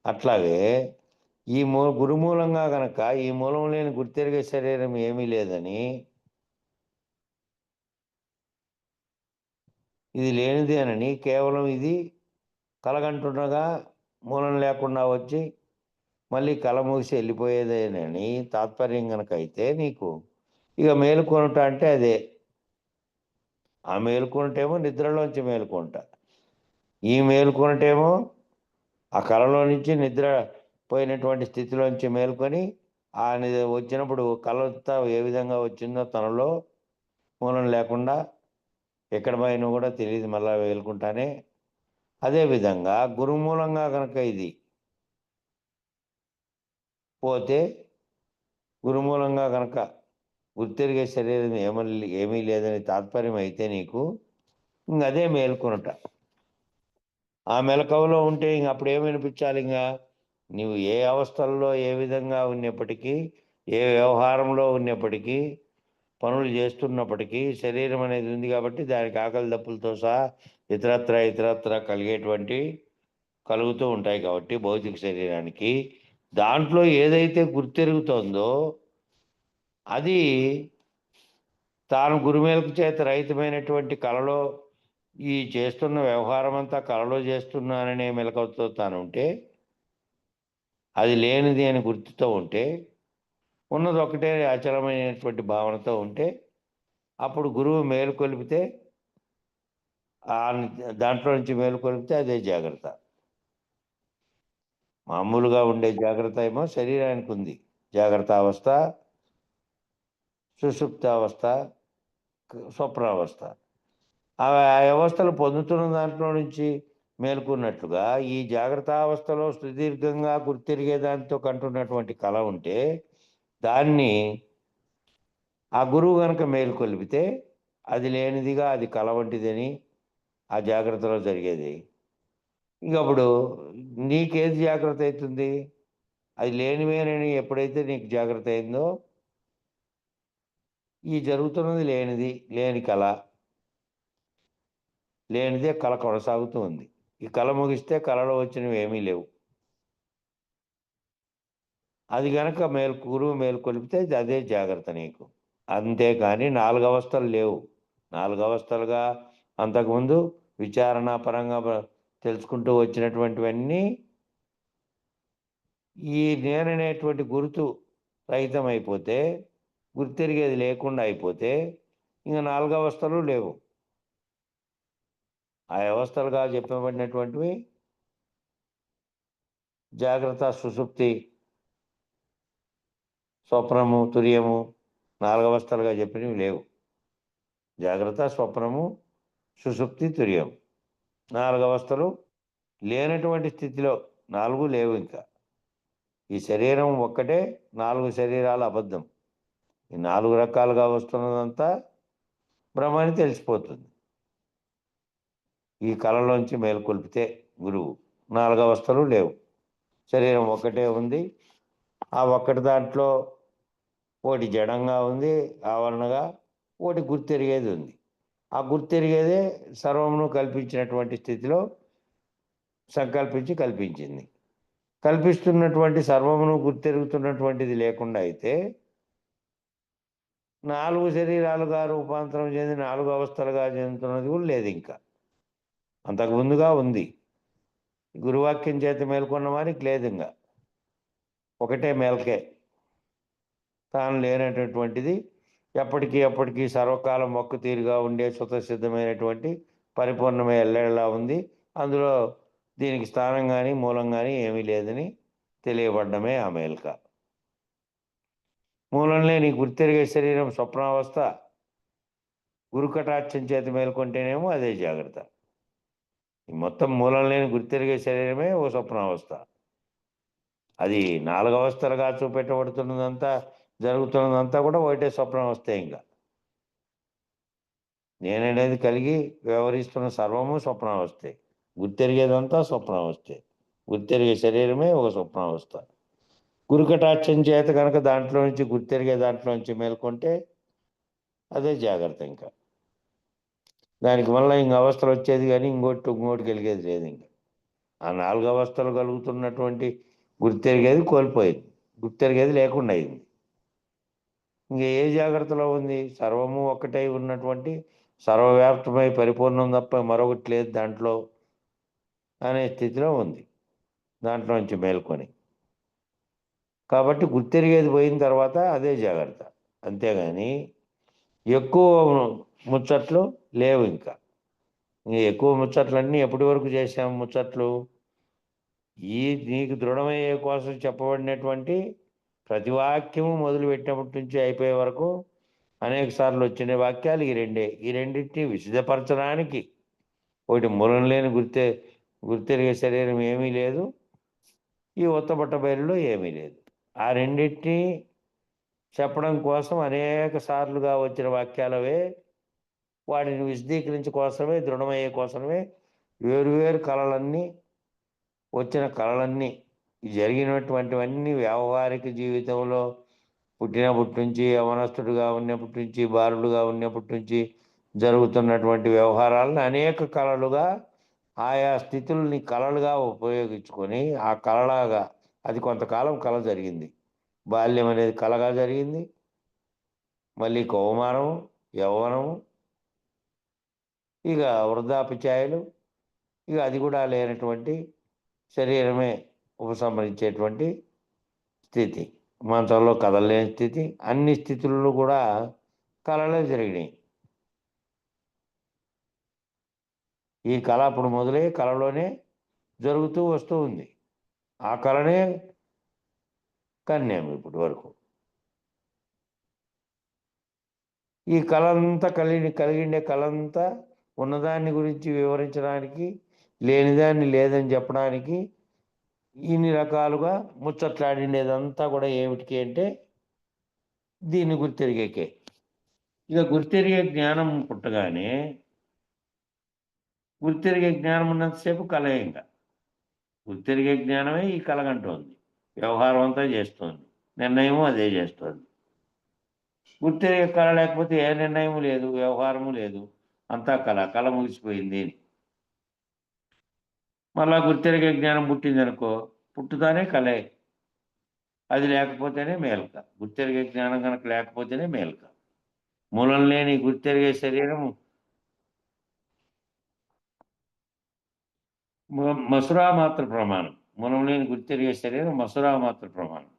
అట్లాగే ఈ గురుమూలంగా గనక ఈ మూలం లేని గుర్తెరిగే శరీరం ఏమీ లేదని ఇది లేనిది అని కేవలం ఇది కలగంటుండగా మూలం లేకుండా వచ్చి మళ్ళీ కళ మూసి వెళ్ళిపోయేదేనని తాత్పర్యం కనుక అయితే నీకు ఇక మేలుకొనుట అంటే అదే. ఆ మేలుకొనుటేమో నిద్రలోంచి మేలుకొనుట, ఈ మేలుకొనుటేమో ఆ కళలో నుంచి నిద్ర పోయినటువంటి స్థితిలోంచి మేలుకొని వచ్చినప్పుడు కళంతా ఏ విధంగా వచ్చిందో తనలో మూలం లేకుండా ఎక్కడ పైన కూడా తెలియదు, మళ్ళా మేలుకుంటానే. అదేవిధంగా గురుమూలంగా కనుక ఇది పోతే గురుమూలంగా కనుక గుర్తెరిగే శరీరం ఏమీ లేదని తాత్పర్యం అయితే నీకు అదే మేల్కొనుట. ఆ మెలకువలో ఉంటే అప్పుడు ఏమనిపించాలి? నీవు ఏ అవస్థల్లో ఏ విధంగా ఉన్నప్పటికీ ఏ వ్యవహారంలో ఉన్నప్పటికీ, పనులు చేస్తున్నప్పటికీ శరీరం అనేది ఉంది కాబట్టి దానికి ఆకలి దప్పులతో సహా ఇతరత్ర కలుగుతూ ఉంటాయి కాబట్టి భౌతిక శరీరానికి. దాంట్లో ఏదైతే గుర్తెరుగుతోందో అది తాను గురుమేలకు చేత రహితమైనటువంటి కలలో ఈ చేస్తున్న వ్యవహారం అంతా కలలో చేస్తున్నాననే మెలకువతో తానుంటే, అది లేనిది అని గుర్తుతో ఉంటే, ఉన్నది ఒకటే అచలమైనటువంటి భావనతో ఉంటే, అప్పుడు గురువు మేలుకొలిపితే దాంట్లో నుంచి మేలుకొలిపితే అదే జాగ్రత్త. మామూలుగా ఉండే జాగ్రత్త ఏమో శరీరానికి ఉంది. జాగ్రత్త అవస్థ, సుషుప్తావస్థ, స్వప్నావస్థ. ఆ అవస్థలు పొందుతున్న దాంట్లో నుంచి మేలుకున్నట్లుగా ఈ జాగ్రత్తావస్థలో సుదీర్ఘంగా గుర్తిరిగే దాంతో కంటున్నటువంటి కళ ఉంటే, దాన్ని ఆ గురువు గనక మేలుకొలిపితే అది లేనిదిగా, అది కళ వంటిదని ఆ జాగ్రత్తలో జరిగేది. ఇంకప్పుడు నీకేది జాగ్రత్త అవుతుంది? అది లేనివేనని ఎప్పుడైతే నీకు జాగ్రత్త అయిందో, ఈ జరుగుతున్నది లేనిది, లేని కళ. లేనిదే కళ కొనసాగుతూ ఉంది. ఈ కళ ముగిస్తే కళలో వచ్చినవి ఏమీ లేవు. అది గనక గురువు మేలుకొలిపితే అదే జాగ్రత్త నీకు. అంతేకాని 4 అవస్థలు లేవు. 4 అవస్థలుగా అంతకుముందు విచారణ పరంగా తెలుసుకుంటూ వచ్చినటువంటివన్నీ ఈ నేననేటువంటి గుర్తు రహితమైపోతే, గుర్తెరిగేది లేకుండా అయిపోతే ఇంక 4 అవస్థలు లేవు. ఆ అవస్థలుగా చెప్పబడినటువంటివి జాగ్రత్త, సుషుప్తి, స్వప్నము, తురియము 4 అవస్థలుగా చెప్పినవి లేవు. జాగ్రత్త, స్వప్నము, సుషుప్తి, తురియం 4 అవస్థలు లేనటువంటి స్థితిలో 4 లేవు ఇంకా. ఈ శరీరం ఒక్కటే, 4 శరీరాలు అబద్ధం. ఈ 4 రకాలుగా వస్తున్నదంతా బ్రహ్మని తెలిసిపోతుంది. ఈ కళలోంచి మేలుకొల్పితే గురువు 4 అవస్థలు లేవు. శరీరం ఒక్కటే ఉంది. ఆ ఒక్కటి దాంట్లో ఒకటి జడంగా ఉంది ఆవరణగా, ఒకటి గుర్తెరిగేది ఉంది. ఆ గుర్తెరిగేదే సర్వమును కల్పించినటువంటి స్థితిలో సంకల్పించి కల్పించింది. కల్పిస్తున్నటువంటి సర్వమును గుర్తెరుగుతున్నటువంటిది లేకుండా అయితే 4 శరీరాలుగా రూపాంతరం చెంది 4 అవస్థలుగా చెందుతున్నది కూడా లేదు ఇంకా. అంతకు ముందుగా ఉంది. గురువాక్యం చేత మేల్కొన్న వారికి లేదు ఇంకా. ఒకటే మేల్కే. తాను లేనటువంటిది ఎప్పటికీ సర్వకాలం మొక్కు తీరుగా ఉండే స్వతసిద్ధమైనటువంటి పరిపూర్ణమే ఎల్లెల్లా ఉంది. అందులో దీనికి స్థానం కానీ మూలం కానీ ఏమీ లేదని తెలియబడ్డమే ఆ మేల్క. మూలం లేని గుర్తెరిగే శరీరం స్వప్నావస్థ. గురుకటాక్షం చేత మేల్కొంటేనేమో అదే జాగ్రత్త. ఈ మొత్తం మూలం లేని గుర్తెరిగే శరీరమే ఓ స్వప్నావస్థ. అది 4 అవస్థలుగా చూపెట్టబడుతున్నదంతా, జరుగుతున్నదంతా కూడా ఒకటే స్వప్నావస్థే ఇంకా. నేననేది కలిగి వ్యవహరిస్తున్న సర్వము స్వప్నావస్థే. గుర్తెరిగేదంతా స్వప్నావస్థే. గుర్తెరిగే శరీరమే ఒక స్వప్నావస్థ. గురుకటాక్షం చేత కనుక దాంట్లో నుంచి గుర్తెరిగే దాంట్లో నుంచి మేల్కొంటే అదే జాగ్రత్త ఇంకా. దానికి వల్ల ఇంక అవస్థలు వచ్చేది కానీ ఇంకోటి కలిగేది లేదు ఇంకా. ఆ 4 అవస్థలు కలుగుతున్నటువంటి గుర్తెరిగేది కోల్పోయింది. గుర్తెరిగేది లేకుండా అయింది. ఇంక ఏ జాగ్రత్తలో ఉంది? సర్వము ఒక్కటై ఉన్నటువంటి సర్వవ్యాప్తమై పరిపూర్ణం తప్ప మరొకటి లేదు దాంట్లో అనే స్థితిలో ఉంది. దాంట్లో నుంచి మేల్కొని. కాబట్టి గుర్తెరిగేది పోయిన తర్వాత అదే జాగ్రత్త. అంతేగాని ఎక్కువ ముచ్చట్లు లేవు ఇంకా. ఎక్కువ ముచ్చట్లన్నీ ఎప్పటి వరకు చేసాము ముచ్చట్లు? నీకు దృఢమయ్యే కోసం చెప్పబడినటువంటి ప్రతి వాక్యము మొదలుపెట్టినప్పటి నుంచి అయిపోయే వరకు అనేక సార్లు వచ్చిన వాక్యాలు ఈ రెండే. ఈ రెండింటిని విశదపరచడానికి ఒకటి మూలం లేని గుర్తెరిగే శరీరం ఏమీ లేదు. ఈ ఉత్తబట్ట బయలులో ఏమీ లేదు. ఆ రెండింటినీ చెప్పడం కోసం అనేక సార్లుగా వచ్చిన వాక్యాలవే. వాటిని విశదీకరించే కోసమే, దృఢమయ్యే కోసమే వేరు కళలన్నీ వచ్చిన కళలన్నీ జరిగినటువంటివన్నీ వ్యావహారిక జీవితంలో పుట్టినప్పటి నుంచి, యవనస్తుడుగా ఉన్నప్పటి నుంచి, బాలుడుగా ఉన్నప్పటి నుంచి జరుగుతున్నటువంటి వ్యవహారాలను అనేక కళలుగా, ఆయా స్థితుల్ని కళలుగా ఉపయోగించుకొని, ఆ కళలాగా అది కొంతకాలం కళ జరిగింది. బాల్యం అనేది కళగా జరిగింది. మళ్ళీ కౌమారం, యవ్వనం, ఇక వృద్ధాప్య ఛాయలు, ఇక అది కూడా లేనటువంటి శరీరమే ఉపసంహరించేటువంటి స్థితి. మంచంలో కదలలేని స్థితి. అన్ని స్థితుల్లో కూడా కళలే జరిగినాయి. ఈ కళ అప్పుడు మొదలై కళలోనే జరుగుతూ వస్తూ ఉంది. ఆ కళనే కన్నాము ఇప్పటి వరకు. ఈ కళ అంతా కలిగిండే కళ అంతా ఉన్నదాన్ని గురించి వివరించడానికి, లేనిదాన్ని లేదని చెప్పడానికి ఇన్ని రకాలుగా ముచ్చట్లాడిండేదంతా కూడా ఏమిటికి అంటే దీన్ని గుర్తెరిగేకే. ఇక గుర్తెరిగే జ్ఞానం పుట్టగానే గుర్తెరిగే జ్ఞానం ఉన్నంతసేపు కలే ఇంకా. గుర్తెరిగే జ్ఞానమే ఈ కలగంటోంది. వ్యవహారం అంతా చేస్తోంది. నిర్ణయము అదే చేస్తోంది. గుర్తెరిగే కళ లేకపోతే ఏ నిర్ణయము లేదు, వ్యవహారము లేదు. అంతా కళ. కళ ముగిసిపోయింది అని. మళ్ళా గుర్తెరిగే జ్ఞానం పుట్టిందనుకో, పుట్టుతానే కలే. అది లేకపోతేనే మేల్క. గుర్తెరిగే జ్ఞానం కనుక లేకపోతేనే మేల్క. మూలం లేని గుర్తెరిగే శరీరం మసురా మాత్ర ప్రమాణం. మూలం లేని గుర్తెరిగే శరీరం మసురా మాత్ర ప్రమాణం.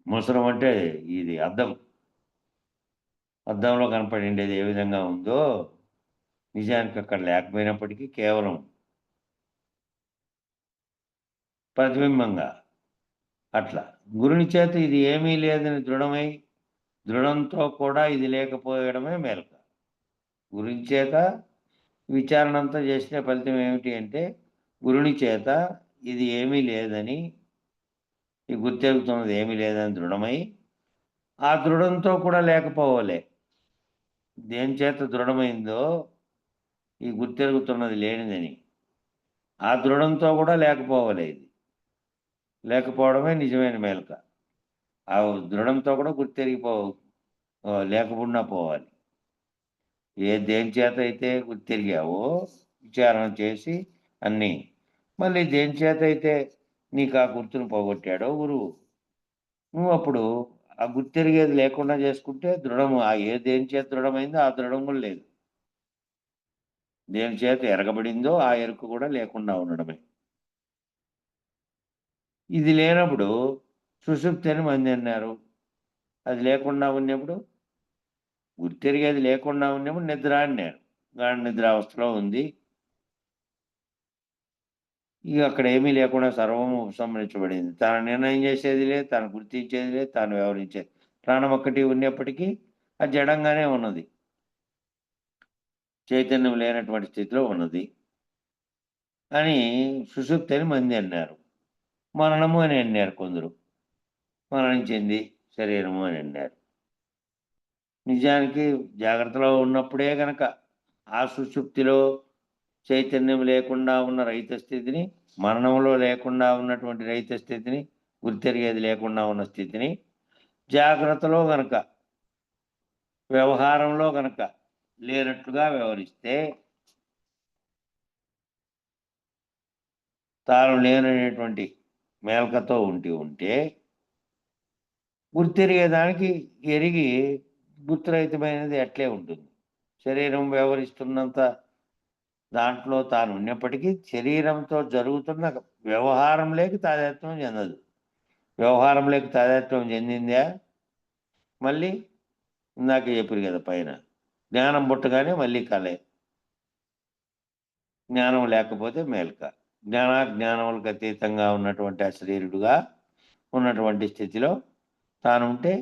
మసురం అంటే ఇది అద్దం. అద్దంలో కనపడిండేది ఏ విధంగా ఉందో నిజానికి అక్కడ లేకపోయినప్పటికీ కేవలం ప్రతిబింబంగా అట్లా. గురుని చేత ఇది ఏమీ లేదని దృఢమై, దృఢంతో కూడా ఇది లేకపోయడమే మేలుక. గురుని చేత విచారణ అంతా చేసిన ఫలితం ఏమిటి అంటే, గురుని చేత ఇది ఏమీ లేదని, ఈ గుర్తెరుగుతున్నది ఏమీ లేదని దృఢమై, ఆ దృఢంతో కూడా లేకపోవలే. దేని చేత దృఢమైందో ఈ గుర్తెరుగుతున్నది లేనిదని, ఆ దృఢంతో కూడా లేకపోవలే ఇది. లేకపోవడమే నిజమైన మేలుక. ఆ దృఢంతో కూడా లేకుండా పోవాలి. దేని చేత అయితే గుర్తెరిగావో విచారణ చేసి అన్నీ, మళ్ళీ దేని చేత అయితే నీకు ఆ గుర్తును పోగొట్టాడో గురువు, నువ్వు అప్పుడు ఆ గుర్తెరిగేది లేకుండా చేసుకుంటే దృఢము దేని చేత దృఢమైందో ఆ దృఢం కూడా లేదు. దేని చేత ఎరగబడిందో ఆ ఎరుక కూడా లేకుండా ఉండడమే. ఇది లేనప్పుడు సుషుప్తి అని మంది అన్నారు. అది లేకుండా ఉన్నప్పుడు, గుర్తెరిగేది లేకుండా ఉన్నప్పుడు నిద్ర అన్నారు. గాఢ నిద్రావస్థలో ఉంది. ఇక అక్కడ ఏమీ లేకుండా సర్వము ఉపసంహరించబడింది. తాను నిర్ణయం చేసేది లేదు, తాను గుర్తించేది లేదు, తాను వ్యవహరించేది. ప్రాణం ఒక్కటి ఉన్నప్పటికీ అది జడంగానే ఉన్నది. చైతన్యం లేనటువంటి స్థితిలో ఉన్నది అని సుషుప్తి అని మంది అన్నారు. మరణము అని అన్నారు కొందరు. మరణించింది శరీరము అని అన్నారు. నిజానికి జాగ్రత్తలో ఉన్నప్పుడే గనక ఆ సుషుప్తిలో చైతన్యం లేకుండా ఉన్న రహిత స్థితిని, మరణంలో లేకుండా ఉన్నటువంటి రహిత స్థితిని, గుర్తెరిగేది లేకుండా ఉన్న స్థితిని జాగ్రత్తలో గనక, వ్యవహారంలో గనక లేనట్లుగా వ్యవహరిస్తే, తాను లేననేటువంటి మేల్కతో ఉంటే గుర్తెరిగేదానికి ఎరిగి గుర్తురహితమైనది అట్లే ఉంటుంది. శరీరం వ్యవహరిస్తున్నంత దాంట్లో తాను ఉన్నప్పటికీ శరీరంతో జరుగుతున్న వ్యవహారంలోకి తాదాత్మ్యం చెందదు. వ్యవహారంలోకి తాదాత్మ్యం చెందిందా మళ్ళీ ఇందాక చెప్పారు కదా పైన, జ్ఞానం పుట్టగానే మళ్ళీ కలే. జ్ఞానం లేకపోతే మేల్క. జ్ఞానములకు అతీతంగా ఉన్నటువంటి అశరీరుడుగా ఉన్నటువంటి స్థితిలో తాను ఉంటే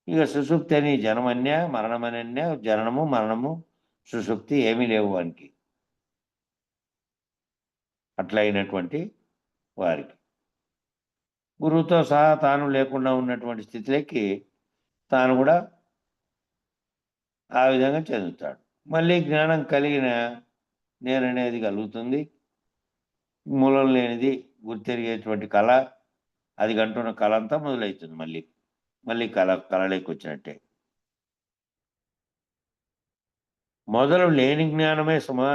ఇక సుషుప్తి అని జనమన్యా మరణమనన్యా, జననము మరణము సుషుప్తి ఏమీ లేవు వానికి. అట్లయినటువంటి వారికి గురువుతో సహా తాను లేకుండా ఉన్నటువంటి స్థితిలోకి తాను కూడా ఆ విధంగా చెందుతాడు. మళ్ళీ జ్ఞానం కలిగిన నేననేది కలుగుతుంది. మూలం లేనిది గుర్తెరిగేటువంటి కళ, అది కంటున్న కళ అంతా మొదలవుతుంది మళ్ళీ. మళ్ళీ కళలోకి వచ్చినట్టే. మొదలు లేని జ్ఞానమే సుమా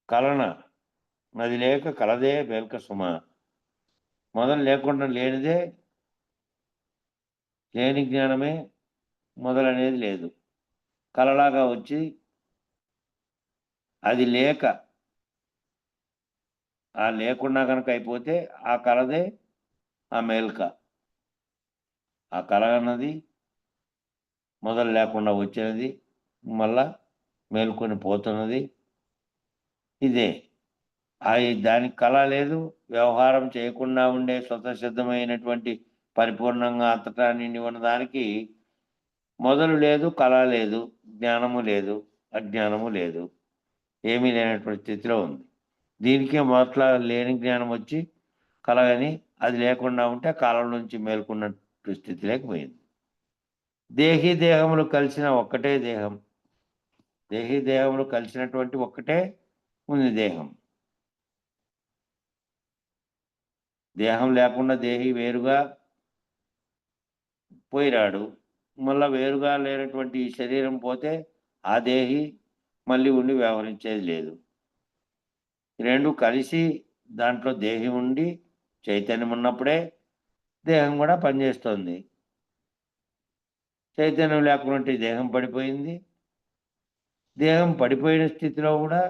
కలన, అది లేక కలదే మేల్క సుమా. మొదలు లేకుండా లేనిదే, లేని జ్ఞానమే మొదలనేది లేదు. కలలాగా వచ్చి అది లేక, ఆ లేకుండా కనుక అయిపోతే ఆ కలదే ఆ మేల్క. ఆ కల అన్నది మొదలు లేకుండా వచ్చినది, మళ్ళా మేల్కొని పోతున్నది. ఇదే దానికి కళ లేదు. వ్యవహారం చేయకుండా ఉండే స్వతసిద్ధమైనటువంటి పరిపూర్ణంగా అంతటా నిండి ఉన్నదానికి మొదలు లేదు, కళ లేదు, జ్ఞానము లేదు, అజ్ఞానము లేదు. ఏమీ లేనటువంటి స్థితిలో ఉంది. దీనికే మొదట్లో లేని జ్ఞానం వచ్చి కలగని, అది లేకుండా ఉంటే కాలం నుంచి మేల్కొన్నట్టు స్థితిలోకి పోయింది. దేహీ దేహములు కలిసిన ఒక్కటే దేహం. దేహీ దేహములు కలిసినటువంటి ఒక్కటే ఉంది దేహం. దేహం లేకుండా దేహి వేరుగా పోయిరాడు. మళ్ళా వేరుగా లేనటువంటి ఈ శరీరం పోతే ఆ దేహి మళ్ళీ ఉండి వ్యవహరించేది లేదు. రెండు కలిసి దాంట్లో దేహి ఉండి చైతన్యం ఉన్నప్పుడే దేహం కూడా పనిచేస్తోంది. చైతన్యం లేకుండా దేహం పడిపోయింది. దేహం పడిపోయిన స్థితిలో కూడా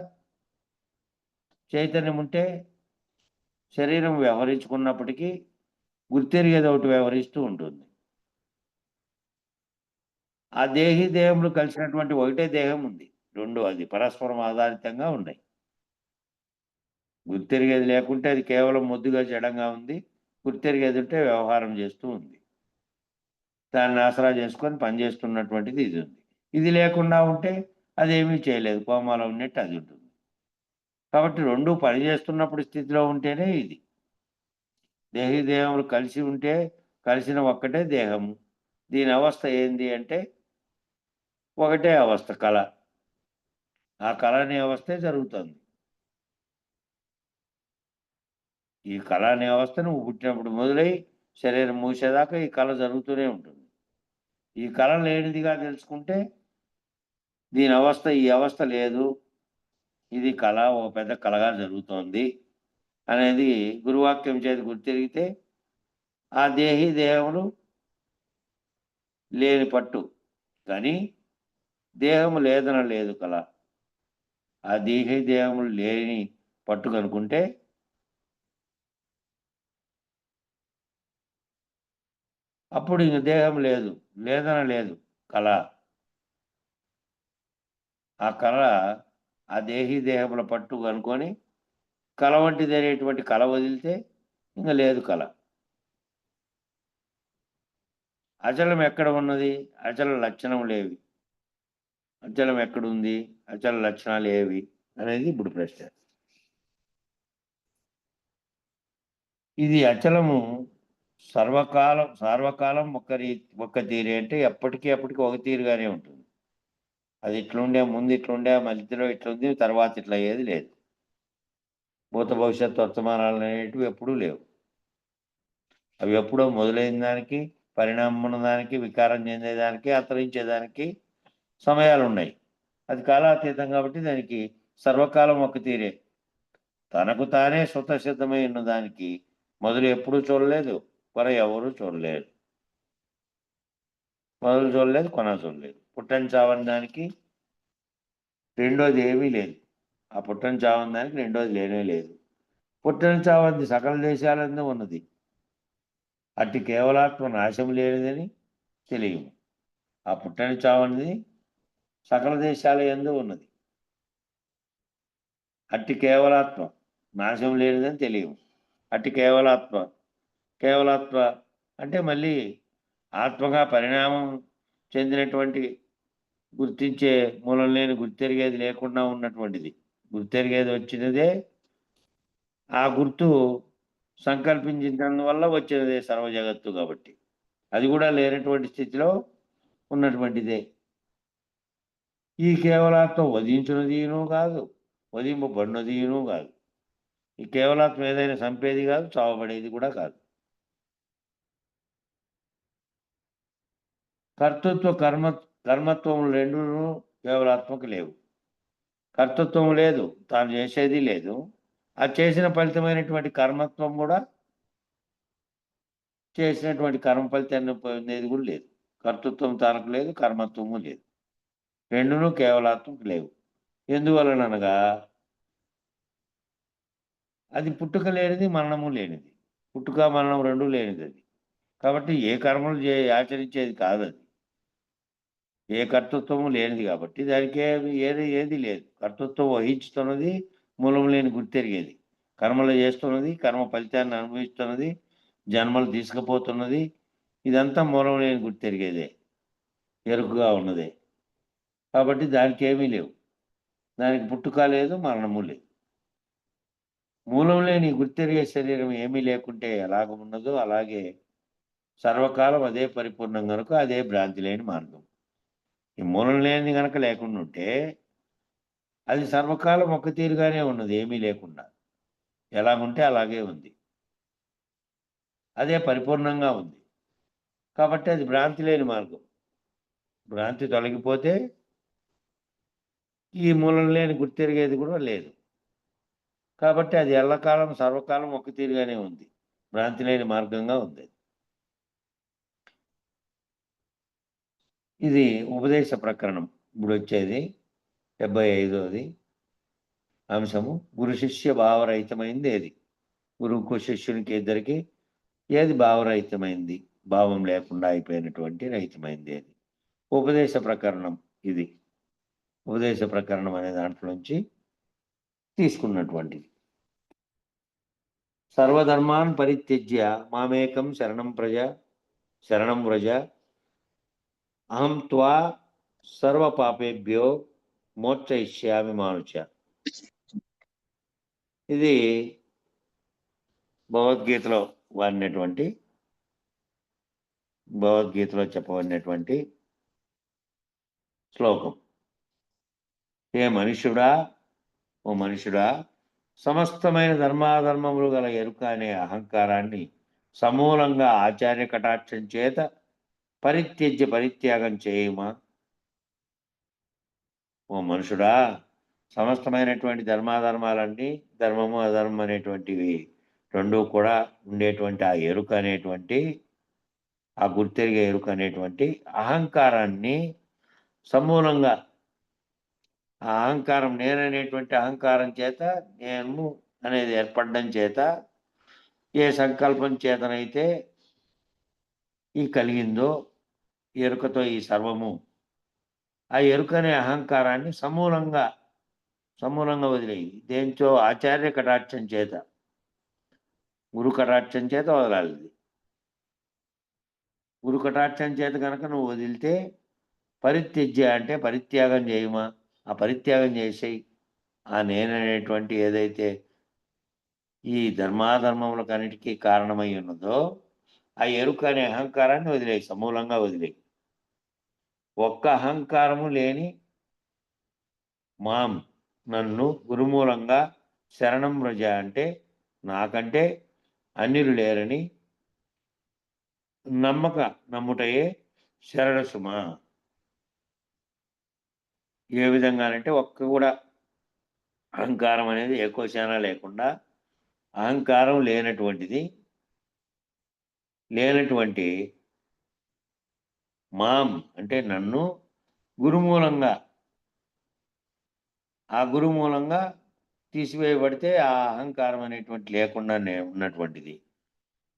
చైతన్యం ఉంటే శరీరం వ్యవహరించుకున్నప్పటికీ గుర్తెరిగేది ఒకటి వ్యవహరిస్తూ ఉంటుంది. ఆ దేహి దేహములు కలిసినటువంటి ఒకటే దేహం ఉంది. రెండు అది పరస్పరం ఆధారితంగా ఉన్నాయి. గుర్తెరిగేది లేకుంటే అది కేవలం మొద్దుగా జడంగా ఉంది. గుర్తెరిగేది ఉంటే వ్యవహారం చేస్తూ ఉంది. దాన్ని ఆసరా చేసుకొని పనిచేస్తున్నటువంటిది ఇది ఉంది. ఇది లేకుండా ఉంటే అదేమీ చేయలేదు. కోమాలో ఉన్నట్టు అది ఉంటుంది. కాబట్టి 2 పనిచేస్తున్నప్పుడు స్థితిలో ఉంటేనే ఇది. దేహి దేహములు కలిసి ఉంటే కలిసిన ఒక్కటే దేహము. దీని అవస్థ ఏంది అంటే ఒకటే అవస్థ కళ. ఆ కళ అనే అవస్థే జరుగుతుంది. ఈ కళ అనే అవస్థ నువ్వు పుట్టినప్పుడు మొదలై శరీరం మూసేదాకా ఈ కళ జరుగుతూనే ఉంటుంది. ఈ కళ లేనిదిగా తెలుసుకుంటే దీని అవస్థ, ఈ అవస్థ లేదు. ఇది కళ, ఒక పెద్ద కళగా జరుగుతోంది అనేది గురువాక్యం చేత గుర్తెరిగితే ఆ దేహి దేహములు లేని పట్టు. కానీ దేహము లేదన లేదు కళ. ఆ దేహి దేహములు లేని పట్టు కనుకుంటే అప్పుడు ఇంక దేహం లేదు. లేదన లేదు కళ. ఆ కళ ఆ దేహి దేహముల పట్టు కనుకొని కళ వంటిదనేటువంటి కళ వదిలితే ఇంక లేదు కళ. అచలం ఎక్కడ ఉన్నది? అచల లక్షణములేవి? అచలం ఎక్కడుంది? అచల లక్షణాలు ఏవి? అనేది ఇప్పుడు ప్రశ్న. ఇది అచలము సార్వకాలం ఒక్క తీరే అంటే ఎప్పటికీ అప్పటికి ఒక తీరుగానే ఉంటుంది. అది ఇట్లుండే, ముందు ఇట్లుండే, మధ్యలో ఇట్లుంది, తర్వాత ఇట్లా ఏది లేదు. భూత భవిష్యత్తు వర్తమానాలు అనేటివి ఎప్పుడూ లేవు. అవి ఎప్పుడో మొదలైన దానికి, పరిణామం ఉన్నదానికి, వికారం చెందేదానికి, అంతరించేదానికి సమయాలున్నాయి. అది కాలాతీతం కాబట్టి దానికి సర్వకాలం ఒక తీరే. తనకు తానే స్వతసిద్ధమై ఉన్నదానికి మొదలు ఎప్పుడూ చూడలేదు, కొన ఎవరూ చూడలేదు. మొదలు చూడలేదు, కొన చూడలేదు. పుట్టని చావని దానికి రెండోది ఏమీ లేదు. ఆ పుట్టని చావని దానికి రెండోది లేనే లేదు. పుట్టని చావని సకల దేశాలందు ఉన్నది. అట్టి కేవలాత్మ నాశం లేనిదని తెలియము. ఆ పుట్టని చావనిది సకల దేశాల యందు ఉన్నది. అట్టి కేవలాత్మ నాశం లేనిదని తెలియము. అట్టి కేవలాత్మ అంటే మళ్ళీ ఆత్మగా పరిణామం చెందినటువంటి గుర్తించే మూలం లేని గుర్తెరిగేది లేకుండా ఉన్నటువంటిది. గుర్తెరిగేది వచ్చినదే, ఆ గుర్తు సంకల్పించినందువల్ల వచ్చినదే సర్వ జగత్తు కాబట్టి. అది కూడా లేనటువంటి స్థితిలో ఉన్నటువంటిదే. ఈ కేవలాత్మ వధించున్నదీను కాదు, వధింపబడినదీను కాదు. ఈ కేవలాత్మ ఏదైనా చంపేది కాదు, చావబడేది కూడా కాదు. కర్తృత్వ కర్మత్వం రెండును కేవలాత్మక లేవు. కర్తృత్వం లేదు, తాను చేసేది లేదు. ఆ చేసిన ఫలితమైనటువంటి కర్మత్వం కూడా, చేసినటువంటి కర్మ ఫలితాన్ని పొందేది కూడా లేదు. కర్తృత్వం తనకు లేదు, కర్మత్వము లేదు. రెండును కేవలాత్మక లేవు. ఎందువలనగా అది పుట్టుక లేనిది, మరణము లేనిది. పుట్టుక మరణం రెండూ లేనిది అది. కాబట్టి ఏ కర్మలు ఆచరించేది కాదది. ఏ కర్తృత్వము లేనిది కాబట్టి దానికి ఏది లేదు. కర్తృత్వం వహించుతున్నది, మూలం లేని గుర్తెరిగేది. కర్మలు చేస్తున్నది, కర్మ ఫలితాన్ని అనుభవిస్తున్నది, జన్మలు తీసుకుపోతున్నది. ఇదంతా మూలం లేని గుర్తెరిగేదే, ఎరుకుగా ఉన్నదే. కాబట్టి దానికి ఏమీ లేవు. దానికి పుట్టుక లేదు, మరణము లేదు. మూలం లేని గుర్తెరిగే శరీరం ఏమీ లేకుంటే ఎలాగ ఉన్నదో అలాగే సర్వకాలం అదే పరిపూర్ణం కనుక అదే భ్రాంతి లేని మార్గం. ఈ మూలం లేనిది గనక లేకుండా ఉంటే అది సర్వకాలం ఒక్క తీరుగానే ఉన్నది, ఏమీ లేకుండా. ఎలాగుంటే అలాగే ఉంది. అదే పరిపూర్ణంగా ఉంది. కాబట్టి అది భ్రాంతి లేని మార్గం. భ్రాంతి తొలగిపోతే ఈ మూలం లేని గుర్తెరిగేది కూడా లేదు. కాబట్టి అది ఎల్లకాలం సర్వకాలం ఒక్క తీరుగానే ఉంది. భ్రాంతి లేని మార్గంగా ఉంది. ఇది ఉపదేశ ప్రకరణం. ఇప్పుడు వచ్చేది 75వది అంశము. గురు శిష్య భావరహితమైంది ఏది? గురువుకు శిష్యునికి ఇద్దరికి ఏది భావరహితమైంది? భావం లేకుండా అయిపోయినటువంటి రహితమైంది ఏది? ఉపదేశ ప్రకరణం ఇది. ఉపదేశ ప్రకరణం అనే దాంట్లో నుంచి తీసుకున్నటువంటిది. సర్వధర్మాన్ పరిత్యజ్య మామేకం శరణం వ్రజ అహం త్వా సర్వ పాపేభ్యో మోక్షయిష్యామి మానుచ. ఇది భగవద్గీతలో చెప్పబడినటువంటి శ్లోకం. ఓ మనుషుడా, సమస్తమైన ధర్మాధర్మములు గల ఎరుక అనే అహంకారాన్ని సమూలంగా ఆచార్య కటాక్షం చేత పరిత్యాగం చేయుమా. ఓ మనుషుడా, సమస్తమైనటువంటి ధర్మాధర్మాలన్నీ, ధర్మము అధర్మం అనేటువంటివి రెండూ కూడా ఉండేటువంటి ఆ ఎరుక అనేటువంటి, ఆ గుర్తెరిగే ఎరుక అనేటువంటి అహంకారాన్ని సమూలంగా, ఆ అహంకారం నేననేటువంటి అహంకారం చేత, నేను అనేది ఏర్పడడం చేత, ఏ సంకల్పం చేతనైతే ఈ కలిగిందో ఎరుకతో ఈ సర్వము, ఆ ఎరుక అనే అహంకారాన్ని సమూలంగా వదిలేయి. దేంచో ఆచార్య కటాక్షం చేత, గురు కటాక్షం చేత వదలాలి. గురు కటాక్షం చేత కనుక నువ్వు వదిలితే, పరిత్యజ్య అంటే పరిత్యాగం చేయమా. ఆ పరిత్యాగం చేసేయి. ఆ నేననేటువంటి ఏదైతే ఈ ధర్మాధర్మములకన్నిటికీ కారణమై ఉన్నదో ఆ ఎరుక అనే అహంకారాన్ని వదిలేయి, సమూలంగా వదిలేయి. ఒక్క అహంకారము లేని మాం, నన్ను గురుమూలంగా శరణం వ్రజ అంటే నాకంటే అన్యులు లేరని నమ్ముటయే శరణ సుమ. ఏ విధంగానంటే ఒక్క కూడా అహంకారం అనేది ఏకోశాన లేకుండా, అహంకారం లేనటువంటి మాం అంటే నన్ను గురుమూలంగా, ఆ గురుమూలంగా తీసివేయబడితే ఆ అహంకారం అనేటువంటి లేకుండా ఉన్నటువంటిది.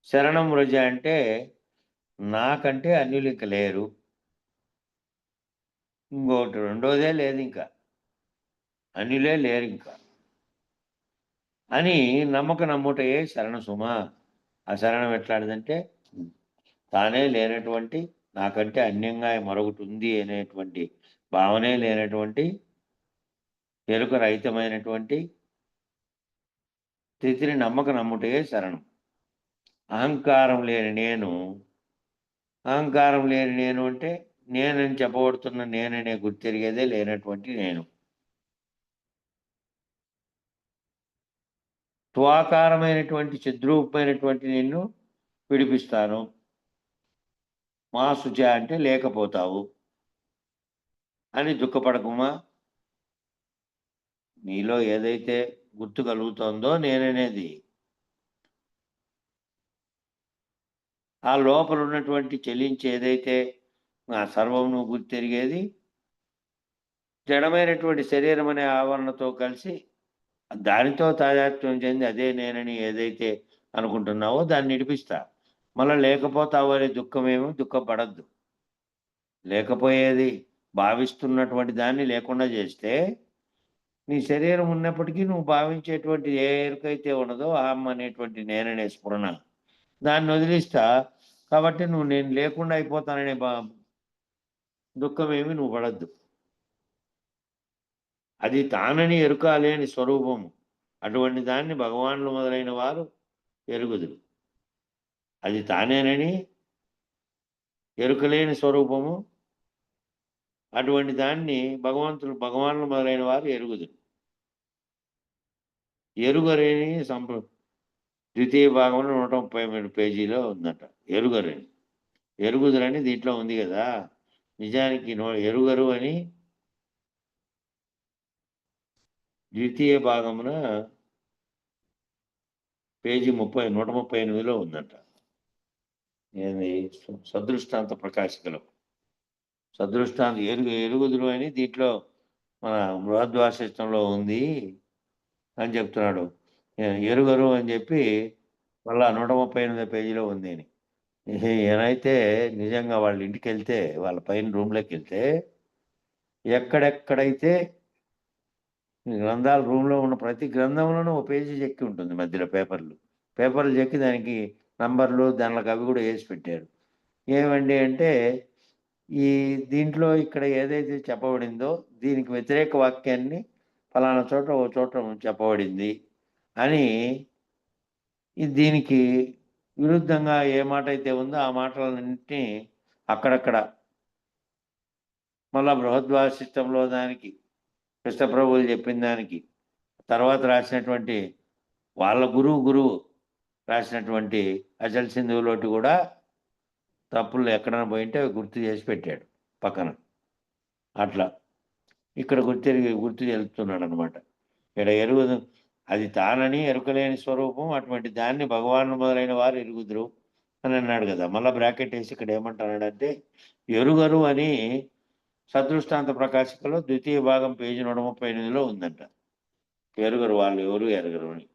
శరణం వ్రజ అంటే నాకంటే అన్యులు ఇంక లేరు, ఇంకోటి రెండోదే లేదు, ఇంకా అన్యులే లేరు ఇంకా అని నమ్ముటయే శరణ సుమ. ఆ శరణం ఎట్లాంటిదంటే తానే లేనటువంటి, నాకంటే అన్యంగా మరొకటి ఉంది అనేటువంటి భావనే లేనటువంటి, ఎరుక రహితమైనటువంటి స్థితిని నమ్ముటయే శరణం. అహంకారం లేని నేను అంటే నేనని చెప్పబడుతున్న నేననే గుర్తెరిగేదే లేనటువంటి నేను. త్వాకారమైనటువంటి చిద్రూపమైనటువంటి నిన్ను విడిపిస్తాను. మా శుచ అంటే లేకపోతావు అని దుఃఖపడకుమా. నీలో ఏదైతే గుర్తు కలుగుతోందో నేననేది, ఆ లోపల ఉన్నటువంటి చెలించి ఏదైతే నా సర్వం నువ్వు గుర్తెరిగేది జడమైనటువంటి శరీరం అనే ఆవరణతో కలిసి దానితో తాదాత్మ్యం చెంది అదే నేనని ఏదైతే అనుకుంటున్నావో దాన్ని నిడిపిస్తా. మళ్ళా లేకపోతావు అనే దుఃఖమేమో దుఃఖపడద్దు. లేకపోయేది భావిస్తున్నటువంటి దాన్ని లేకుండా చేస్తే నీ శరీరం ఉన్నప్పటికీ నువ్వు భావించేటువంటి ఏ ఎరుకైతే ఉన్నదో అహం అనేటువంటి నేననే స్ఫురణ దాన్ని వదిలిస్తా. కాబట్టి నువ్వు నేను లేకుండా అయిపోతాననే దుఃఖమేమి నువ్వు పడద్దు. అది తానని ఎరుక లేని స్వరూపము. అటువంటి దాన్ని భగవానులు మొదలైన వారు ఎరుగుదురు. అది తానేనని ఎరుకలేని స్వరూపము. అటువంటి దాన్ని భగవానులు మొదలైన వారు ఎరుగుదురు. ఎరుగరేని ద్వితీయ భాగంలో 133 పేజీలో ఉందట. ఎరుగరని ఎరుగుదురని దీంట్లో ఉంది కదా. నిజానికి ఎరుగరు అని ద్వితీయ భాగమున పేజీ 138లో ఉందట. ఏంది సదృష్టాంత ప్రకాశికలో సదృష్టాంత ఎరుగుదురు అని దీంట్లో మన బృహద్వాసిష్టంలో ఉంది అని చెప్తున్నాడు. ఎరుగరు అని చెప్పి మళ్ళా 138 పేజీలో ఉంది అని. ఏనైతే నిజంగా వాళ్ళ ఇంటికి వెళ్తే వాళ్ళ పైన రూమ్లోకి వెళ్తే ఎక్కడెక్కడైతే గ్రంథాల రూమ్లో ఉన్న ప్రతి గ్రంథంలోనూ ఒక పేజీ చెక్కి ఉంటుంది. మధ్యలో పేపర్లు చెక్కి దానికి నంబర్లు దానికి అవి కూడా వేసి పెట్టారు. ఏమండి అంటే ఈ దీంట్లో ఇక్కడ ఏదైతే చెప్పబడిందో దీనికి వ్యతిరేక వాక్యాన్ని ఫలానా చోట ఓ చోట చెప్పబడింది అని దీనికి విరుద్ధంగా ఏ మాట అయితే ఉందో ఆ మాటలన్నింటినీ అక్కడక్కడ మళ్ళా బృహద్వాసిష్టంలో దానికి కృష్ణప్రభువులు చెప్పిన దానికి తర్వాత రాసినటువంటి వాళ్ళ గురువు రాసినటువంటి అచల్ సింధువులోటి కూడా తప్పులు ఎక్కడైనా పోయింటే అవి గుర్తు చేసి పెట్టాడు పక్కన. అట్లా ఇక్కడ గుర్తు తెలుపుతున్నాడు అనమాట. ఇక్కడ ఎరుగదు అది తానని ఎరుకలేని స్వరూపం. అటువంటి దాన్ని భగవాను మొదలైన వారు ఎరుగుదురు అని అన్నాడు కదా. మళ్ళీ బ్రాకెట్ వేసి ఇక్కడ ఏమంటున్నాడంటే ఎరుగరు అని సదృష్టాంత ప్రకాశికలో ద్వితీయ భాగం పేజీ 138లో ఉందంట. ఎరుగరు వాళ్ళు ఎవరు ఎరగరు అని,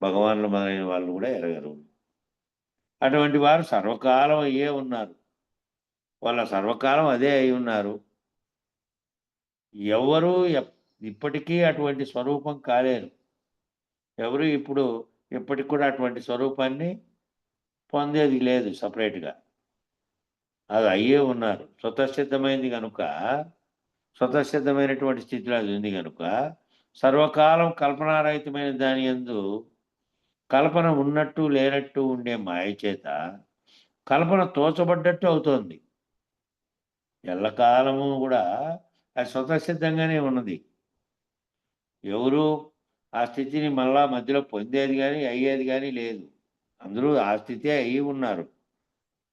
భగవాన్లు మొదలైన వాళ్ళు కూడా ఎరగరు. అటువంటి వారు సర్వకాలం అయ్యే ఉన్నారు. వాళ్ళ సర్వకాలం అదే అయి ఉన్నారు. ఎవరు ఇప్పటికీ అటువంటి స్వరూపం కాలేరు. ఎవరు ఇప్పటికి కూడా అటువంటి స్వరూపాన్ని పొందేది లేదు సపరేట్గా. అది అయ్యే ఉన్నారు. స్వతసిద్ధమైనది కనుక, స్వతసిద్ధమైనటువంటి స్థితిలో అది ఉంది కనుక సర్వకాలం కల్పనారహితమైన దాని యందు కల్పన ఉన్నట్టు లేనట్టు ఉండే మాయ చేత కల్పన తోచబడ్డట్టు అవుతోంది. ఎల్లకాలము కూడా అది స్వతసిద్ధంగానే ఉన్నది. ఎవరు ఆ స్థితిని మళ్ళా మధ్యలో పొందేది కానీ అయ్యేది కానీ లేదు. అందరూ ఆ స్థితే అయ్యి ఉన్నారు.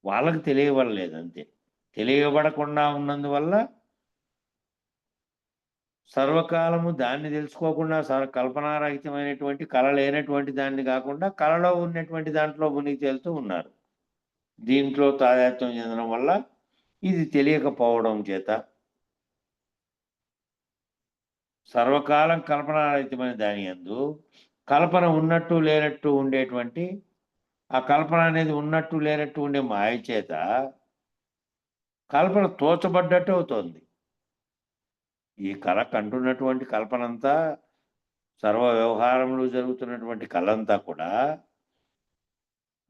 వాళ్ళకి తెలియబడలేదు అంతే. తెలియబడకుండా ఉన్నందువల్ల సర్వకాలము దాన్ని తెలుసుకోకుండా కల్పనారహితమైనటువంటి కళ లేనటువంటి దాన్ని కాకుండా కళలో ఉన్నటువంటి దాంట్లో మునిగి తేలుతూ ఉన్నారు. దీంట్లో తాదాత్మ్యం చెందడం వల్ల ఇది తెలియకపోవడం చేత సర్వకాలం కల్పనారహితమైన దాని యందు కల్పన ఉన్నట్టు లేనట్టు ఉండేటువంటి ఆ కల్పన అనేది ఉన్నట్టు లేనట్టు ఉండే మాయ చేత కల్పన తోచబడ్డట్టు అవుతోంది. ఈ కళ కంటున్నటువంటి కల్పనంతా సర్వ వ్యవహారంలో జరుగుతున్నటువంటి కళంతా కూడా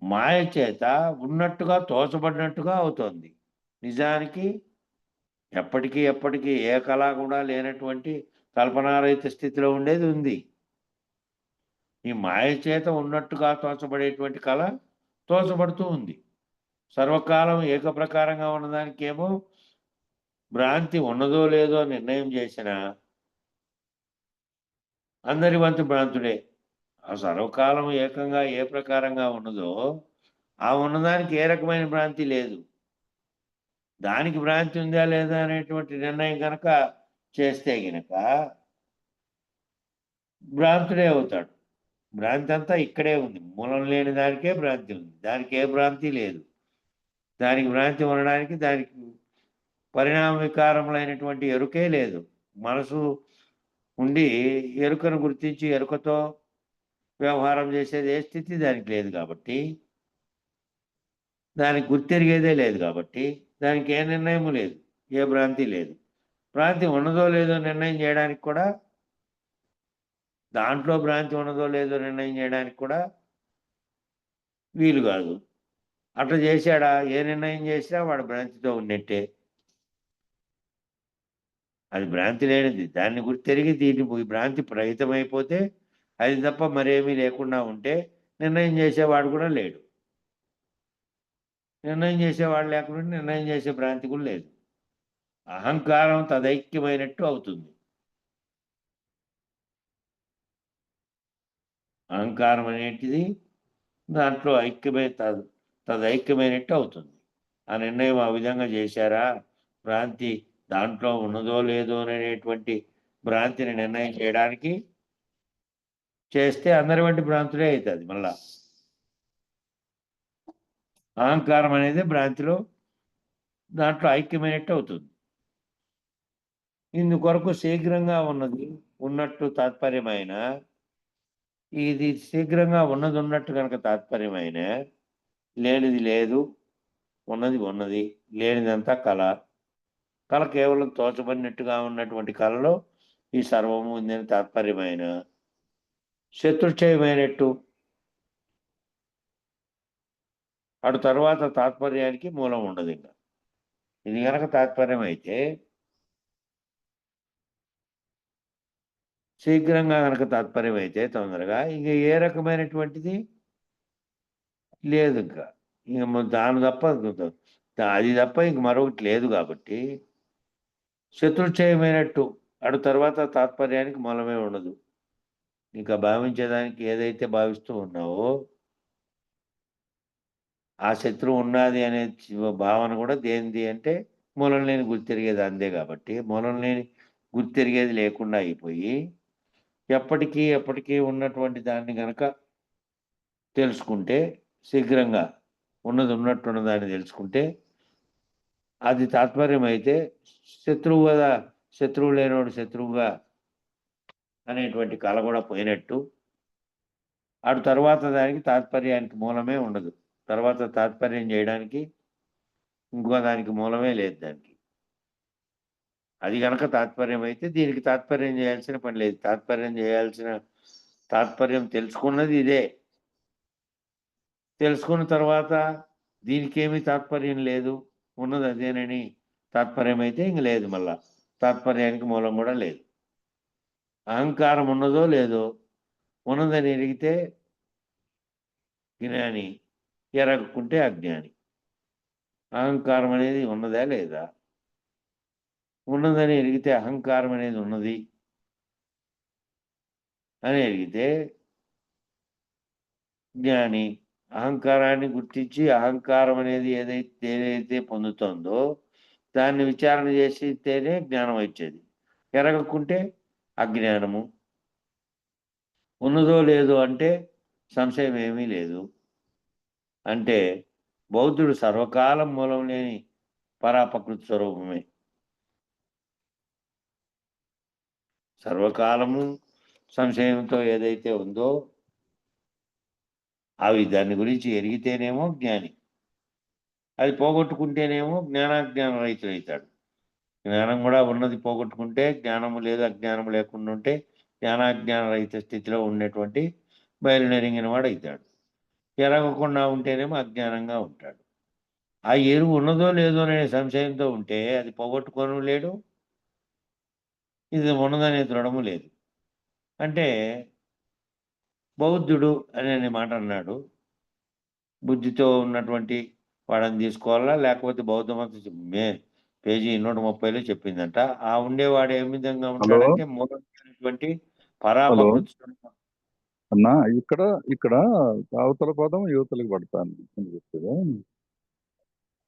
మాయ చేత ఉన్నట్టుగా తోచబడినట్టుగా అవుతోంది. నిజానికి ఎప్పటికీ ఏ కళ కూడా లేనటువంటి కల్పనారహిత స్థితిలో ఉండేది ఉంది. ఈ మాయ చేత ఉన్నట్టుగా తోచబడేటువంటి కళ తోచబడుతూ ఉంది. సర్వకాలం ఏకప్రకారంగా ఉన్నదానికేమో భ్రాంతి ఉన్నదో లేదో నిర్ణయం చేసిన అందరి వంతు భ్రాంతుడే. ఆ సర్వకాలం ఏకంగా ఏ ప్రకారంగా ఉన్నదో ఆ ఉన్నదానికి ఏ రకమైన భ్రాంతి లేదు. దానికి భ్రాంతి ఉందా లేదా అనేటువంటి నిర్ణయం కనుక చేస్తే గనక భ్రాంతుడే అవుతాడు. భ్రాంతి అంతా ఇక్కడే ఉంది. మూలం లేని దానికే భ్రాంతి ఉంది. దానికి ఏ భ్రాంతి లేదు. దానికి భ్రాంతి ఉండడానికి దానికి పరిణామ వికారములైనటువంటి ఎరుకే లేదు. మనసు ఉండి ఎరుకను గుర్తించి ఎరుకతో వ్యవహారం చేసేది ఏ స్థితి దానికి లేదు కాబట్టి, దానికి గుర్తెరిగేదే లేదు కాబట్టి, దానికి ఏ నిర్ణయము లేదు, ఏ భ్రాంతి లేదు. భ్రాంతి ఉన్నదో లేదో నిర్ణయం చేయడానికి కూడా, దాంట్లో భ్రాంతి ఉన్నదో లేదో నిర్ణయం చేయడానికి కూడా వీలు కాదు. అట్లా చేశాడా, ఏ నిర్ణయం చేసినా వాడు భ్రాంతితో ఉన్నట్టే. అది భ్రాంతి లేనిది. దాన్ని గుర్తెరిగి దీన్ని భ్రాంతి రహితమైపోతే అది తప్ప మరేమీ లేకుండా ఉంటే నిర్ణయం చేసేవాడు కూడా లేడు. నిర్ణయం చేసేవాడు లేకుండా నిర్ణయం చేసే భ్రాంతి కూడా లేదు. అహంకారం తదైక్యమైనట్టు అవుతుంది. అహంకారం అనేటిది దాంట్లో తదైక్యమైనట్టు అవుతుంది. ఆ నిర్ణయం ఆ విధంగా చేశారా, భ్రాంతి దాంట్లో ఉన్నదో లేదో అనేటువంటి భ్రాంతిని నిర్ణయం చేయడానికి చేస్తే అందరి వంటి భ్రాంతులే అవుతుంది. మళ్ళా అహంకారం అనేది భ్రాంతిలో దాంట్లో ఐక్యమైనట్టు అవుతుంది. ఇందుకొరకు శీఘ్రంగా ఉన్నట్టు తాత్పర్యమైన, ఇది శీఘ్రంగా ఉన్నట్టు కనుక తాత్పర్యమైన, లేనిది లేదు, ఉన్నది ఉన్నది, లేనిదంతా కళ. కళ కేవలం తోచబడినట్టుగా ఉన్నటువంటి కళలో ఈ సర్వము ఉందని తాత్పర్యమైన, శత్రుక్షయమైనట్టు అటు తర్వాత తాత్పర్యానికి మూలం ఉండదు. ఇంకా ఇది కనుక తాత్పర్యం అయితే, శీఘ్రంగా కనుక తాత్పర్యం అయితే తొందరగా ఇంక ఏ రకమైనటువంటిది లేదు. ఇంకా ఇంక దాని తప్ప అది తప్ప ఇంక మరొకటి లేదు. కాబట్టి శత్రుక్షయమైనట్టు అటు తర్వాత తాత్పర్యానికి మూలమే ఉండదు. ఇంకా భావించేదానికి ఏదైతే భావిస్తూ ఉన్నావో ఆ శత్రువు ఉన్నది అనే భావన కూడా దేనిది అంటే మూలం లేని గుర్తిరిగేది అందే. కాబట్టి మూలం లేని గుర్తిరిగేది లేకుండా అయిపోయి ఎప్పటికీ ఉన్నటువంటి దాన్ని గనక తెలుసుకుంటే, శీఘ్రంగా ఉన్నట్టున్న దాన్ని తెలుసుకుంటే అది తాత్పర్యం అయితే శత్రువు కదా, శత్రువు లేనివాడు శత్రువుగా అనేటువంటి కళ కూడా పోయినట్టు. అటు తర్వాత దానికి తాత్పర్యానికి మూలమే ఉండదు. తర్వాత తాత్పర్యం చేయడానికి ఇంకో దానికి మూలమే లేదు దానికి. అది గనక తాత్పర్యం అయితే దీనికి తాత్పర్యం చేయాల్సిన పని లేదు. తాత్పర్యం తెలుసుకున్నది ఇదే. తెలుసుకున్న తర్వాత దీనికేమీ తాత్పర్యం లేదు, ఉన్నది అదేనని తాత్పర్యం అయితే ఇంక లేదు. మళ్ళా తాత్పర్యానికి మూలం కూడా లేదు. అహంకారం ఉన్నదో లేదో, ఉన్నదని ఎరిగితే జ్ఞాని, ఎరగకుంటే అజ్ఞాని. అహంకారం అనేది ఉన్నదా లేదా, ఉన్నదని ఎరిగితే అహంకారం అనేది ఉన్నది అని ఎరిగితే జ్ఞాని. అహంకారాన్ని గుర్తించి అహంకారం అనేది ఏదైతే పొందుతుందో దాన్ని విచారణ చేసితేనే జ్ఞానం వచ్చేది. ఎరగకుంటే అజ్ఞానము. ఉన్నదో లేదో అంటే సంశయం ఏమీ లేదు. అంటే బౌద్ధుడు సర్వకాలం మూలం లేని పరాపకృతి స్వరూపమే. సర్వకాలము సంశయంతో ఏదైతే ఉందో అవి దాని గురించి ఎరిగితేనేమో జ్ఞాని, అది పోగొట్టుకుంటేనేమో జ్ఞానాజ్ఞాన రహితుడవుతాడు. జ్ఞానం కూడా ఉన్నది పోగొట్టుకుంటే జ్ఞానము లేదు, అజ్ఞానము లేకుండా ఉంటే జ్ఞానాజ్ఞాన రహిత స్థితిలో ఉన్నటువంటి బయలునెరిగిన వాడు అవుతాడు. ఎరగకుండా ఉంటేనేమో అజ్ఞానంగా ఉంటాడు. ఆ ఎరువు ఉన్నదో లేదో అనే సంశయంతో ఉంటే అది పోగొట్టుకోను లేడు, ఇది ఉన్నదనే దృఢము లేదు. అంటే బౌద్ధుడు అనే మాట అన్నాడు. బుద్ధితో ఉన్నటువంటి వాడని తీసుకోవాలా, లేకపోతే బౌద్ధ మతం పేజీ 130లో చెప్పిందంట. ఆ ఉండేవాడు ఏ విధంగా ఉంటాడంటే మూలమైనటువంటి పరాపకృతి. అన్నా ఇక్కడ అవతల పదం యువతలకు పడతాను.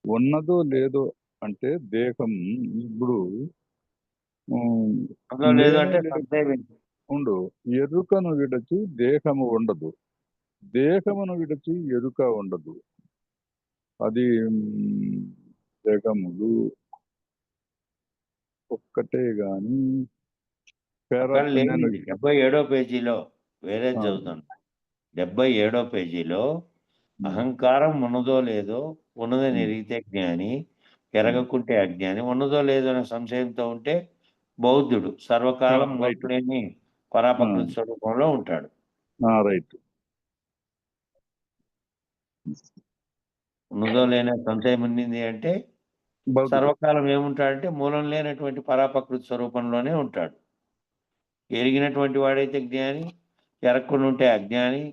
ఉన్నదో లేదో అంటే దేహం ఇప్పుడు అందులో లేదు అంటే లేని సంశయం. ఉండు. ఎరుకను విడచి దేహము ఉండదు, దేహమును విడచి ఎరుక ఉండదు. అది దేహములు ఒక్కటే గాని అక్కడ లేదు, నేను 77వ పేజీలో వేరే చదువుతాను. 77వ పేజీలో అహంకారం ఉన్నదో లేదో, ఉన్నదని ఎరిగితే జ్ఞాని, ఎరగకుంటే అజ్ఞాని. ఉన్నదో లేదో అనే సంశయంతో ఉంటే బౌద్ధుడు సర్వకాలం రైట్ మొదలేని పరాపకృతి స్వరూపంలో ఉంటాడు. రైట్. ఉన్నదో లేని సంశయం ఉండింది అంటే సర్వకాలం ఏముంటాడంటే మూలం లేనటువంటి పరాపకృతి స్వరూపంలోనే ఉంటాడు. ఎరిగినటువంటి వాడైతే జ్ఞాని, ఎరగకుండా ఉంటే అజ్ఞాని.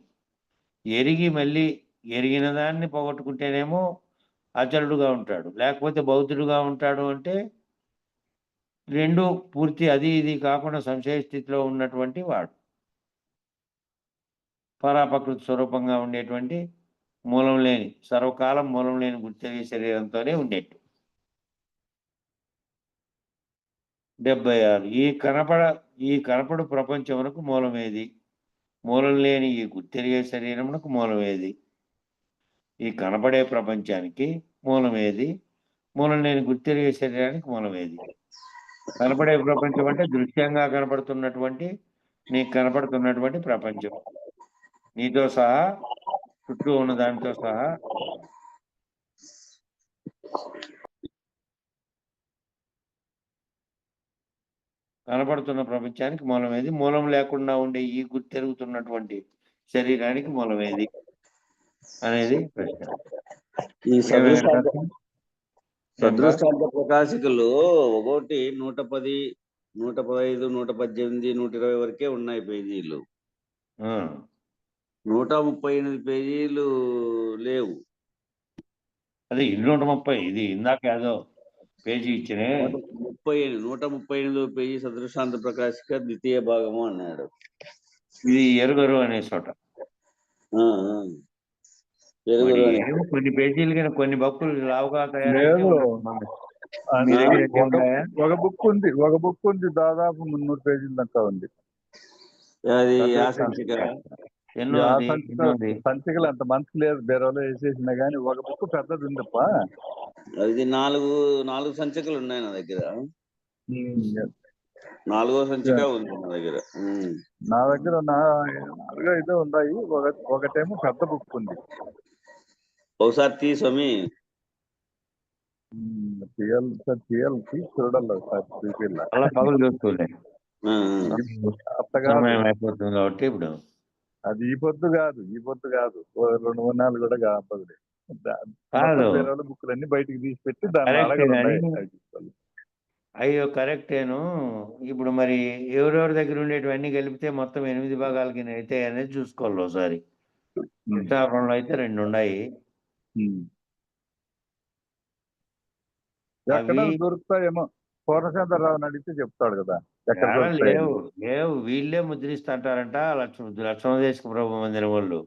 ఎరిగి మళ్ళీ ఎరిగిన దాన్ని పోగొట్టుకుంటేనేమో అచలుడుగా ఉంటాడు, లేకపోతే బౌద్ధుడుగా ఉంటాడు. అంటే రెండు పూర్తి అది ఇది కాకుండా సంశయ స్థితిలో ఉన్నటువంటి వాడు పరాపకృతి స్వరూపంగా ఉండేటువంటి మూలం లేని, సర్వకాలం మూలం లేని గుర్తెరిగే శరీరంతోనే ఉండేట్టు. 76 ఈ కనపడు ప్రపంచమునకు మూలమేది? మూలం లేని ఈ గుర్తెరిగే శరీరమునకు మూలమేది? ఈ కనపడే ప్రపంచానికి మూలమేది? మూలం లేని గుర్తెరిగే శరీరానికి మూలమేది? కనపడే ప్రపంచం అంటే దృశ్యంగా కనపడుతున్నటువంటి, నీకు కనపడుతున్నటువంటి ప్రపంచం, నీతో సహా చుట్టూ ఉన్న దానితో సహా కనపడుతున్న ప్రపంచానికి మూలమేది? మూలం లేకుండా ఉండే ఈ గుర్తెరుగుతున్నటువంటి శరీరానికి మూలమేది అనేది ప్రశ్న. ఈ సదృష్టాంత ప్రకాశికలు ఒకటి 110, 115, 118, 120 వరకే ఉన్నాయి పేజీలు. 138 పేజీలు లేవు. అది 230. ఇది ఇందాక ఏదో పేజీ ఇచ్చినే 138 పేజీ సదృష్టాంత ప్రకాశిక ద్వితీయ భాగము అన్నాడు. ఇది ఎరుగరు అనే చోట కొన్ని పేజీలు కానీ కొన్ని బుక్కులు లావుగా తయారైతే ఒక బుక్ ఉంది, దాదాపు 300 పేజీల దాకా ఉంది. అది సంచికలు అంత మంచి లేదు, బెరవలో వేసేసినా గానీ ఒక బుక్ పెద్దది ఉందప్ప. అది నాలుగు సంచికలు ఉన్నాయి నా దగ్గర. 4వ సంచిక ఉంది నా దగ్గర. నా దగ్గర 4-5 ఉన్నాయి. ఒకటేమో పెద్ద బుక్ ఉంది. ఒకసారి తీసమి చూడాలి కాబట్టి ఇప్పుడు అది ఈ పొద్దు కాదు 2-3 నెలలు కూడా కాదు. బుక్కులన్నీ బయటికి తీసి పెట్టి అయ్యో కరెక్టేను. ఇప్పుడు మరి ఎవరెవరి దగ్గర ఉండేటివన్నీ కలిపితే మొత్తం 8 భాగాలకి అయితే అనేది చూసుకోవాలి ఒకసారి. కృష్ణాపురంలో అయితే 2 ఉన్నాయి. దొరుకుతాయేమో, పూర్ణచంద్రరావుని అడిగితే చెప్తాడు కదా. లేవు వీళ్ళే ముద్రిస్తుంటారంట. లక్ష్మణదేశ ప్రభు మందిరం వాళ్ళు.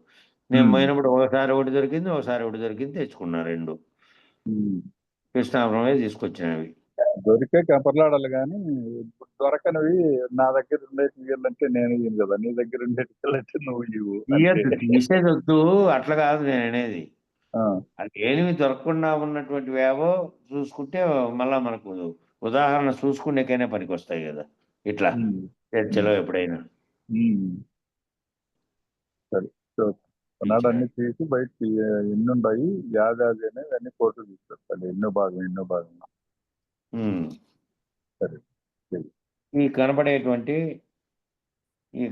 నేను పోయినప్పుడు ఒకసారి ఒకటి దొరికింది, తెచ్చుకున్నా 2. కృష్ణాపురమే తీసుకొచ్చినవి. దొరికే కంపర్లాడాలి కానీ దొరకనివి నా దగ్గర ఉండేటివంటే నేను ఇయ్యను కదా, నీ దగ్గర ఉండేటివంటే నువ్వు ఇవ్వు. తీసేదొద్దు, అట్లా కాదు నేను అనేది. అది ఏమి దొరకకుండా ఉన్నటువంటి వేవో చూసుకుంటే మళ్ళా మనకు ఉదాహరణ చూసుకునేకైనా పనికి వస్తాయి కదా ఇట్లా చర్చలో ఎప్పుడైనా. సరే నాడు అన్ని తీసి బయటకి ఎన్ని ఉన్నాయి, యాదాది అనేది అన్ని ఫోటో తీసుకొస్తాడు. ఎన్నో భాగం. సరే. ఈ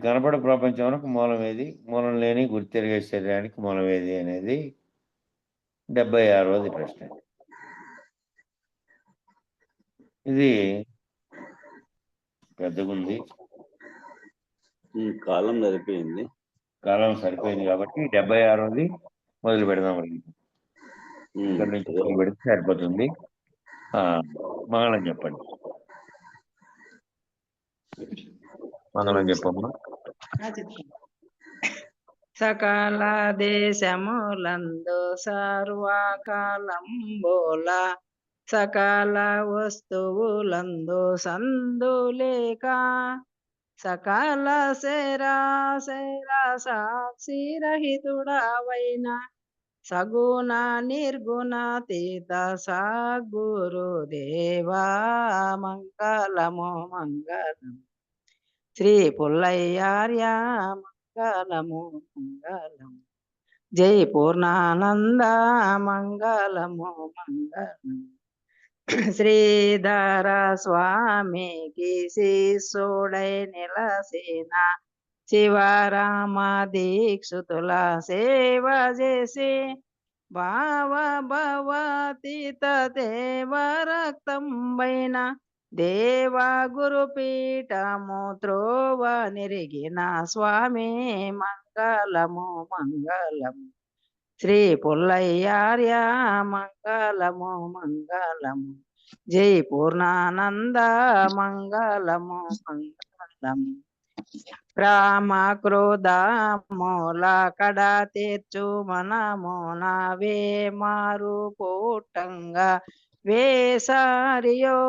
కనపడే ప్రపంచంకు మూలం ఏది? మూలం లేని గుర్తెరిగే శరీరానికి మూలం ఏది అనేది 76వది ప్రశ్న. ఇది పెద్దగుంది, కాలం సరిపోయింది కాబట్టి 76వది మొదలు పెడదాం. ఇక్కడ నుంచి మొదలు పెడితే సరిపోతుంది. మంగళం చెప్పండి. మంగళం చెప్పమ్మా. సకల దేశములందు సర్వకాలంబోల సకల వస్తువులందు సందులేక సకల సాక్షిరహితుడవైన సగుణ నిర్గుణాతీత సద్గురుదేవా మంగళము మంగళం. శ్రీ పుల్లయ్యార్య మంగళము మంగళం. జై పూర్ణానంద మంగళము మంగళం. శ్రీధర స్వామికి శిష్యుడై నిలసిన శివరామ దీక్షితుల సేవ చేసి భవతీత దేవ రక్తం పైన దేవ గురుపీఠము త్రోవ నిరిగిన స్వామి మంగళము మంగళము. శ్రీ పుల్లయ్యార్య మంగళము మంగళము. జై పూర్ణానంద మంగళము మంగళము. రామ క్రోధ మూల కడ తీర్చు మనమునవే మారు పోటంగా వేసారియో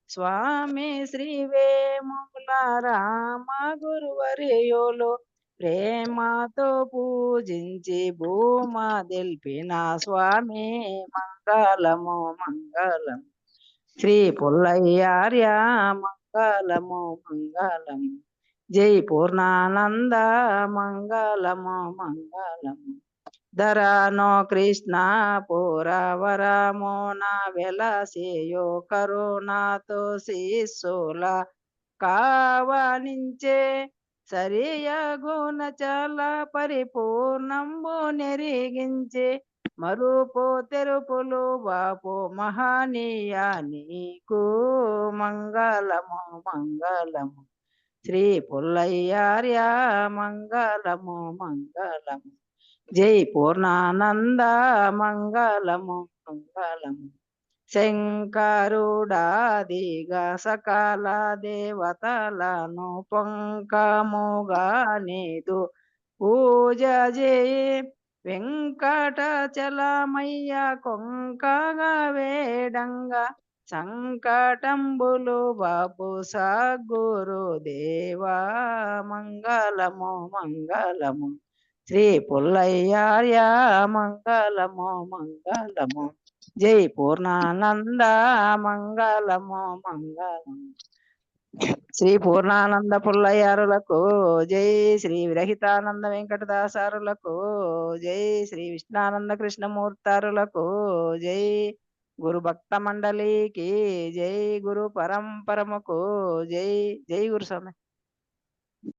స్వామి శ్రీ వేముల రామ గురువర్యోలు ప్రేమతో పూజించి భూమా తెలిపిన స్వామి మంగళము మంగళం. శ్రీ పుల్లయ్యార్య మంగళము మంగళము. జై పూర్ణానంద మంగళము మంగళము. ధరనో కృష్ణ పురవరమున వెలసేయో కరుణాతో శిశుల కావనించే సరియ గుణ చల పరిపూర్ణంబు నెరిగించే మరుపు తెరుపులు బాపు మహనీయ నీకు మంగళము మంగళము. శ్రీ పుల్లయ్యార్య మంగళము మంగళము. జై పూర్ణానంద మంగళము మంగళము. శంకరుడాదిగా సకల దేవతలను పొంకముగా నీదు పూజ చేయి వెంకటచలమయ్య కొంకగా వేడంగా సంకటంబులు బాపు సద్గురుదేవా మంగళము మంగళము. శ్రీ పుల్లయ్యార్య మంగళము మంగళము. జై పూర్ణానంద మంగళము మంగళము. శ్రీ పూర్ణానంద పుల్లయ్యారులకు జై. శ్రీ విరహితానంద వెంకటదాసారులకు జై. శ్రీ విష్ణానంద కృష్ణమూర్తారులకు జై. గురు భక్త మండలికి జై. గురు పరంపరముకు జై. జై గురు స్వామి.